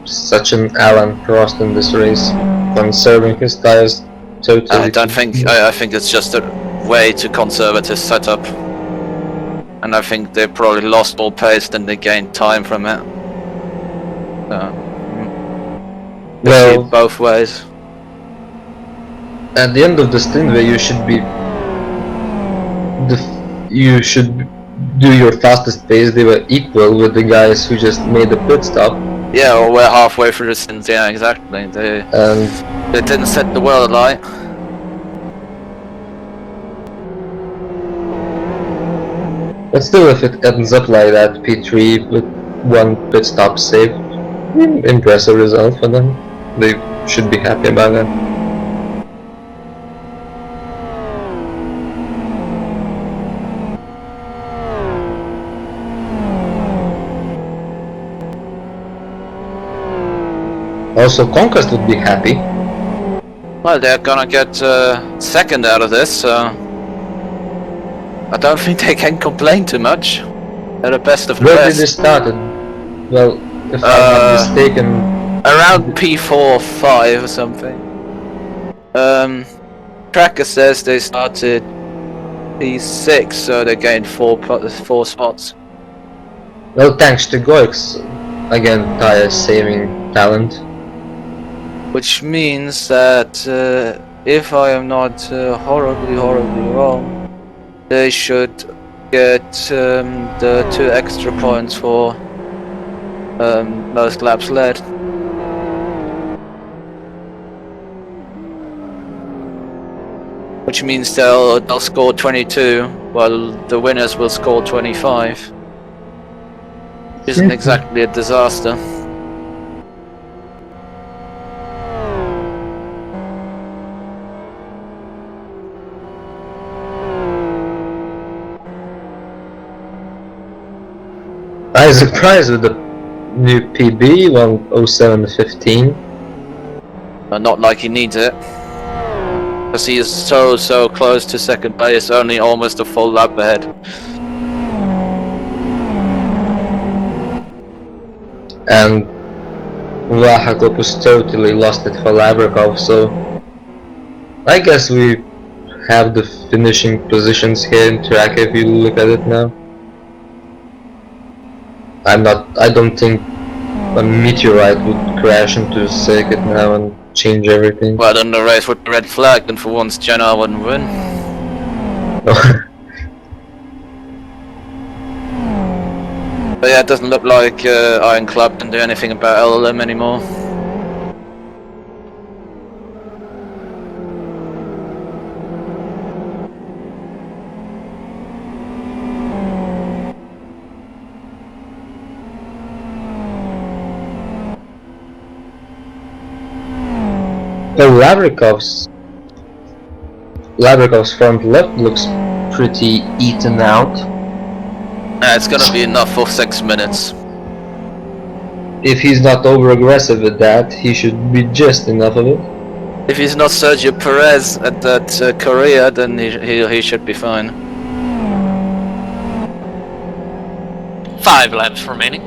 [SPEAKER 2] such an Alan Prost in this race, conserving his tires totally.
[SPEAKER 1] I don't think, I think it's just a way too conservative setup. And I think they probably lost more pace than they gained time from it. So, we see it both ways.
[SPEAKER 2] At the end of the stint, you should be you should do your fastest pace. They were equal with the guys who just made the pit stop.
[SPEAKER 1] Yeah, or we're halfway through the stint. Yeah, exactly. They didn't set the world alight.
[SPEAKER 2] But still, if it ends up like that, P3 with one pit stop saved, impressive result for them. They should be happy about that. Also, Conquest would be happy.
[SPEAKER 1] Well, they're gonna get second out of this, so I don't think they can complain too much. They're the best of the
[SPEAKER 2] Where
[SPEAKER 1] best.
[SPEAKER 2] did they start? Well, if I'm not mistaken,
[SPEAKER 1] around P4, 5 or something. Tracker says they started P6, so they gained 4 spots.
[SPEAKER 2] well, thanks to Goix, again, tire saving talent.
[SPEAKER 1] Which means that if I am not horribly wrong, they should get the 2 extra points for most laps led. Which means they'll score 22, while the winners will score 25. Isn't exactly a disaster.
[SPEAKER 2] I was surprised with the new PB 107.15.
[SPEAKER 1] Not like he needs it. Because he is so close to second place, only almost a full lap ahead.
[SPEAKER 2] And Vlahakov was totally lost it for Lavrikov, so I guess we have the finishing positions here in track if you look at it now. I don't think a meteorite would crash into the circuit now and change everything.
[SPEAKER 1] Well, then the race would be red flagged, and for once Jenna wouldn't win. But yeah, it doesn't look like Iron Club can do anything about LLM anymore.
[SPEAKER 2] Well, Lavrikov's front left looks pretty eaten out.
[SPEAKER 1] It's gonna be enough for 6 minutes.
[SPEAKER 2] If he's not over aggressive with that, he should be just enough of it.
[SPEAKER 1] If he's not Sergio Perez at that Korea, then he should be fine.
[SPEAKER 3] 5 laps remaining.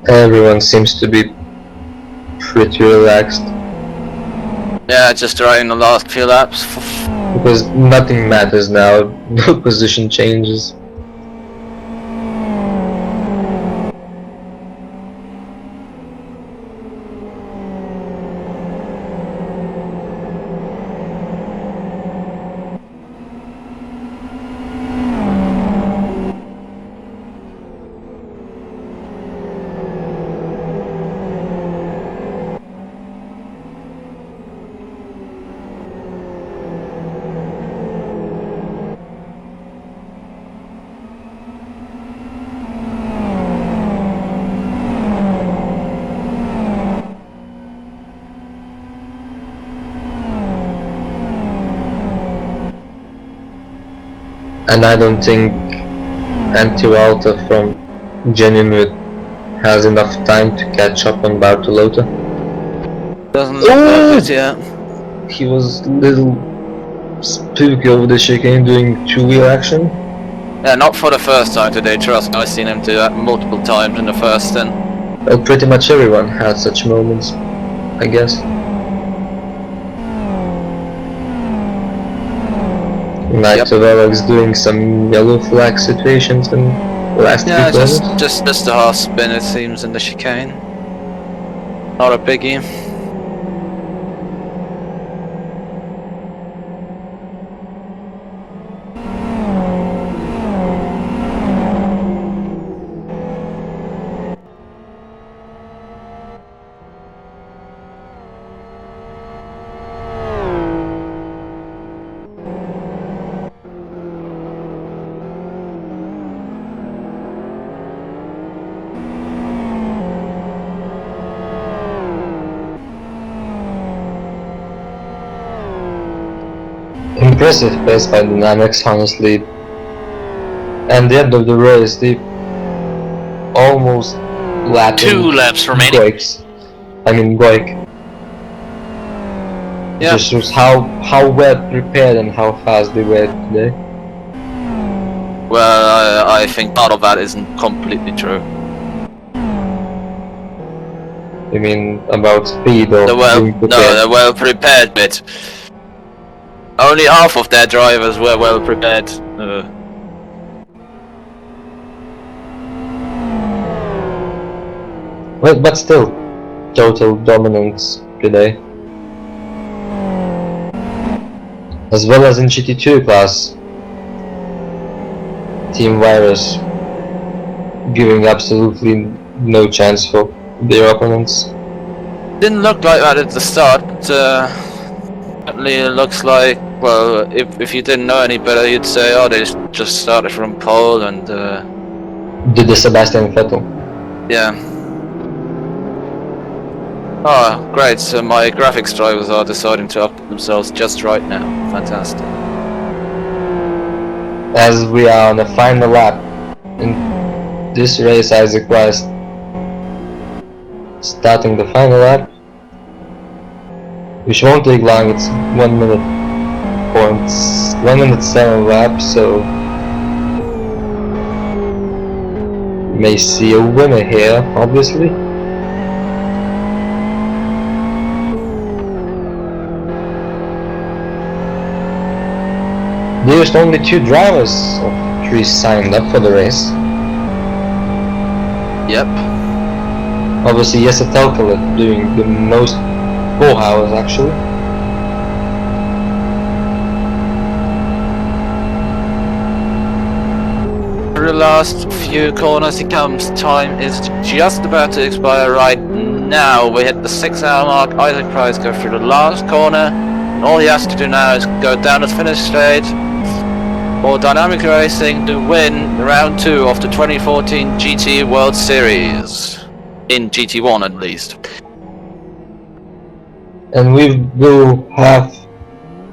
[SPEAKER 2] Everyone seems to be pretty relaxed.
[SPEAKER 1] Yeah, just driving the last few laps.
[SPEAKER 2] Because nothing matters now, no position changes. And I don't think Anti-Walter from Genuine has enough time to catch up on Bartolota.
[SPEAKER 1] Doesn't look like it, yeah.
[SPEAKER 2] He was a little spooky over the chicane doing two-wheel action.
[SPEAKER 1] Yeah, not for the first time today, trust me. I've seen him do that multiple times in the first stint.
[SPEAKER 2] Well, pretty much everyone had such moments, I guess. Like Alex doing some yellow flag situations in the last few
[SPEAKER 1] Yeah,
[SPEAKER 2] corners.
[SPEAKER 1] just a half spin it seems in the chicane. Not a biggie.
[SPEAKER 2] Impressive pace by Dynamics, honestly. And the end of the race, they almost lapped
[SPEAKER 3] 2 laps remaining.
[SPEAKER 2] Goik.
[SPEAKER 1] Yeah.
[SPEAKER 2] Just shows how well prepared and how fast they were today.
[SPEAKER 1] Well, I think part of that isn't completely true.
[SPEAKER 2] You mean about speed or being prepared?
[SPEAKER 1] The well prepared bit. Only half of their drivers were well prepared.
[SPEAKER 2] Well, but still, total dominance today. As well as in GT2 class. Team Virus giving absolutely no chance for their opponents.
[SPEAKER 1] Didn't look like that at the start, but certainly it looks like, well, if you didn't know any better, you'd say, oh, they just started from pole and
[SPEAKER 2] Did the Sebastian Vettel?
[SPEAKER 1] yeah. Oh, great, so my graphics drivers are deciding to update themselves just right now. Fantastic.
[SPEAKER 2] As we are on the final lap in this race, Isaac Rice starting the final lap, which won't take long. It's 1 minute 7 laps, so may see a winner here, obviously. There's only 2 drivers of 3 signed up for the race.
[SPEAKER 1] Yep.
[SPEAKER 2] Obviously, Jesse Telkele doing the most 4 hours actually.
[SPEAKER 1] For the last few corners he comes, time is just about to expire right now. We hit the 6-hour mark. Isaac Price goes through the last corner. And all he has to do now is go down the finish straight for Dynamic Racing to win round 2 of the 2014 GT World Series. In GT1 at least.
[SPEAKER 2] And we will have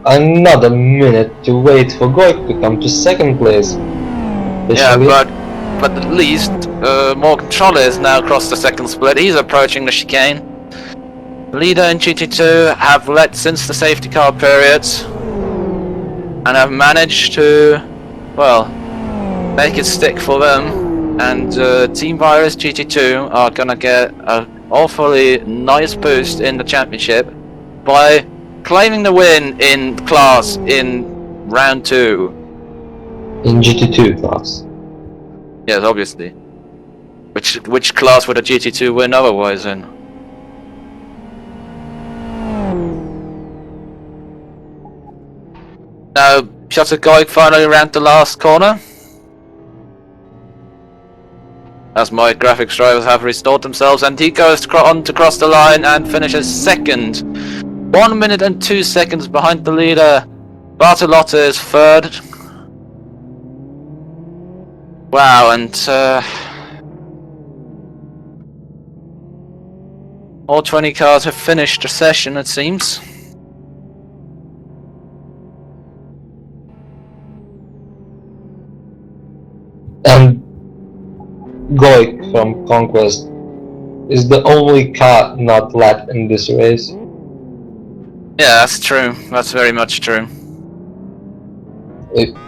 [SPEAKER 2] another minute to wait for Goik to come to 2nd place.
[SPEAKER 1] Yeah, but at least Morgan Troller has now crossed the 2nd split. He's approaching the chicane. Leader in GT2 have led since the safety car periods and have managed to, well, make it stick for them. And Team Virus GT2 are gonna get an awfully nice boost in the championship by claiming the win in class in round 2.
[SPEAKER 2] In GT2 class.
[SPEAKER 1] Yes, obviously. Which class would a GT2 win otherwise in? Now, Piotr Goik finally around the last corner. As my graphics drivers have restored themselves, and he goes on to cross the line and finishes second. 1 minute and 2 seconds behind the leader. Bartolotta is third. Wow, and all 20 cars have finished the session, it seems.
[SPEAKER 2] And Goik from Conquest is the only car not left in this race.
[SPEAKER 1] Yeah, that's true. That's very much true.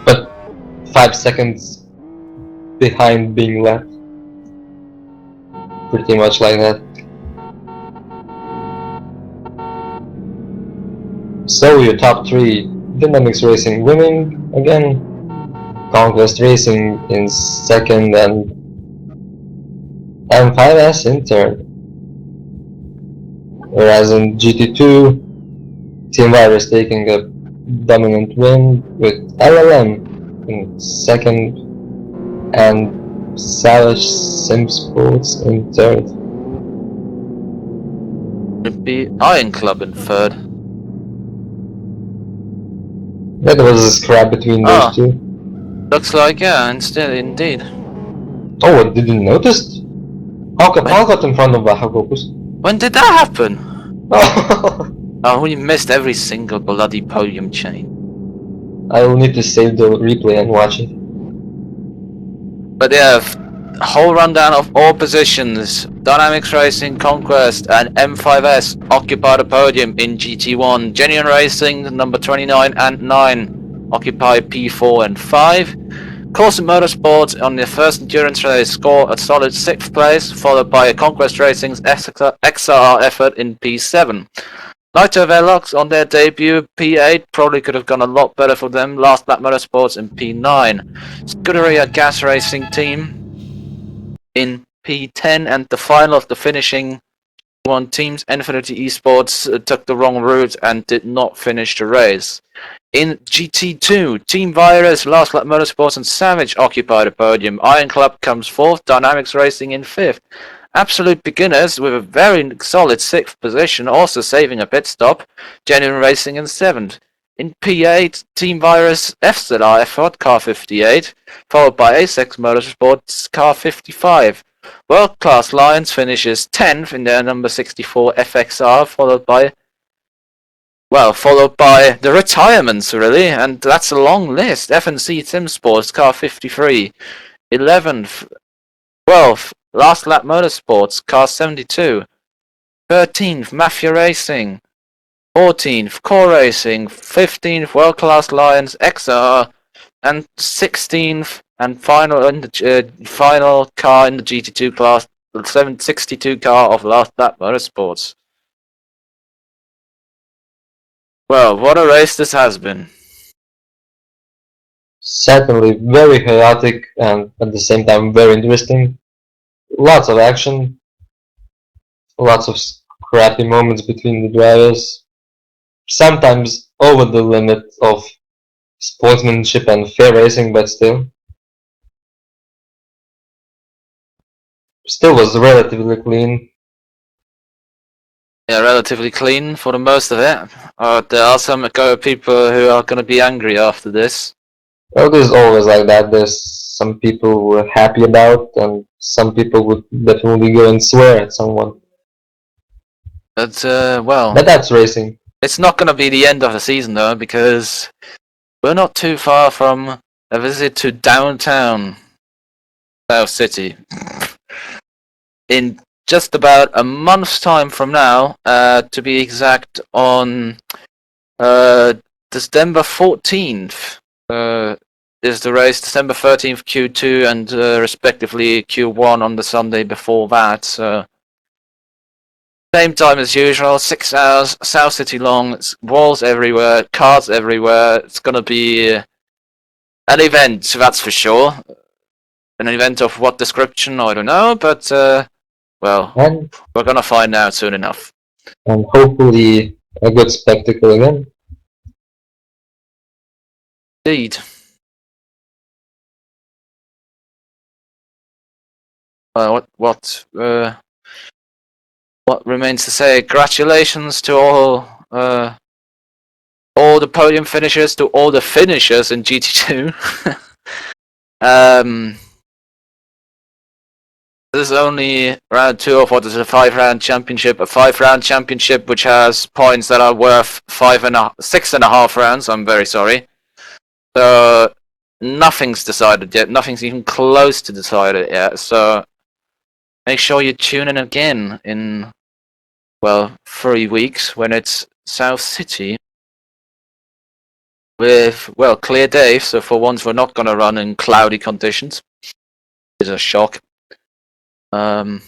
[SPEAKER 2] But 5 seconds behind being left. Pretty much like that. So your top 3, Dynamics Racing winning again, Conquest Racing in second, and M5S in third. Whereas in GT2, Team Virus taking a dominant win with LLM in second and Savage Sim Sports in third.
[SPEAKER 1] Would be Iron Club in third.
[SPEAKER 2] Yeah, there was a scrap between those two.
[SPEAKER 1] Looks like, yeah, indeed.
[SPEAKER 2] Oh, did you notice? How got in front of Vahagopus?
[SPEAKER 1] When did that happen?
[SPEAKER 2] Oh,
[SPEAKER 1] Oh, we missed every single bloody podium chain.
[SPEAKER 2] I will need to save the replay and watch it.
[SPEAKER 1] But yeah, a whole rundown of all positions. Dynamics Racing, Conquest, and M5S occupy the podium in GT1. Genuine Racing, number 29 and 9, occupy P4 and 5. Corsa Motorsports on their first endurance race score a solid 6th place, followed by a Conquest Racing's XR effort in P7. Lighter Velox on their debut, P8, probably could have gone a lot better for them. Last Lap Motorsports in P9. Scuderia Gas Racing Team in P10, and the final of the finishing one teams, Infinity Esports, took the wrong route and did not finish the race. In GT2, Team Virus, Last Lap Motorsports, and Savage occupy the podium. Iron Club comes 4th, Dynamics Racing in 5th. Absolute Beginners with a very solid 6th position, also saving a pit stop. Genuine Racing in 7th. In P8, Team Virus FZR effort, car 58, followed by Asex Motorsports, car 55. World Class Lions finishes 10th in their number 64 FXR, followed by the retirements, really, and that's a long list. FNC Sim Sports, car 53. 11th, 12th, Last Lap Motorsports, car 72. 13th, Mafia Racing. 14th, Core Racing. 15th, World Class Lions XR. And 16th, and final car in the GT2 class, the 762 car of Last Lap Motorsports. Well, what a race this has been.
[SPEAKER 2] Certainly very chaotic and at the same time very interesting. Lots of action, lots of scrappy moments between the drivers, sometimes over the limit of sportsmanship and fair racing, but still was relatively clean.
[SPEAKER 1] Yeah, relatively clean for the most of it. There are some people who are going to be angry after this.
[SPEAKER 2] Well, there's always like that. There's some people who are happy about, and some people would definitely go and swear at someone.
[SPEAKER 1] But
[SPEAKER 2] But that's racing.
[SPEAKER 1] It's not going to be the end of the season though, because we're not too far from a visit to downtown South City. In just about a month's time from now, to be exact, on December 14th is the race. December 13th Q2 and respectively Q1 on the Sunday before that. Same time as usual, 6 hours, South City long, it's walls everywhere, cars everywhere. It's gonna be an event, that's for sure. An event of what description, I don't know, but well,
[SPEAKER 2] and
[SPEAKER 1] we're gonna find out soon enough.
[SPEAKER 2] hopefully a good spectacle again.
[SPEAKER 1] Indeed. What remains to say? Congratulations to all the podium finishers, to all the finishers in GT2. This is only round 2 of what is a 5-round championship. A 5-round championship which has points that are worth 6.5 rounds. I'm very sorry. So nothing's decided yet. Nothing's even close to decided yet. So make sure you tune in again in 3 weeks when it's South City with clear days. So for once we're not gonna run in cloudy conditions. It's a shock. Yeah.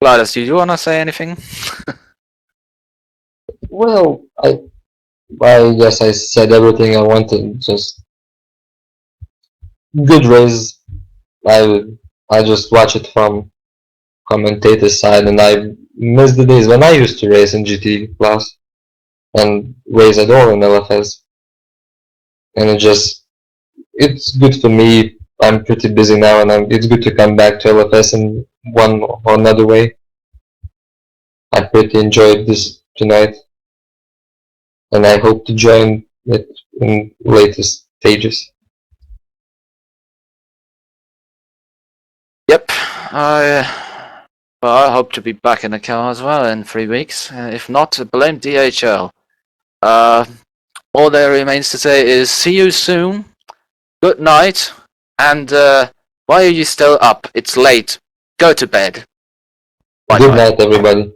[SPEAKER 1] Klaidas, do you wanna say anything?
[SPEAKER 2] Well, I guess I said everything I wanted. Just good race. I just watch it from commentator side, and I miss the days when I used to race in GT Plus and race at all in LFS. And it's good for me. I'm pretty busy now, and it's good to come back to LFS in one or another way. I pretty enjoyed this tonight, and I hope to join it in later stages.
[SPEAKER 1] Yep. I hope to be back in the car as well in 3 weeks. If not, blame DHL. All there remains to say is see you soon. Good night. And why are you still up? It's late. Go to bed. Bye
[SPEAKER 2] Good
[SPEAKER 1] bye.
[SPEAKER 2] night, everybody.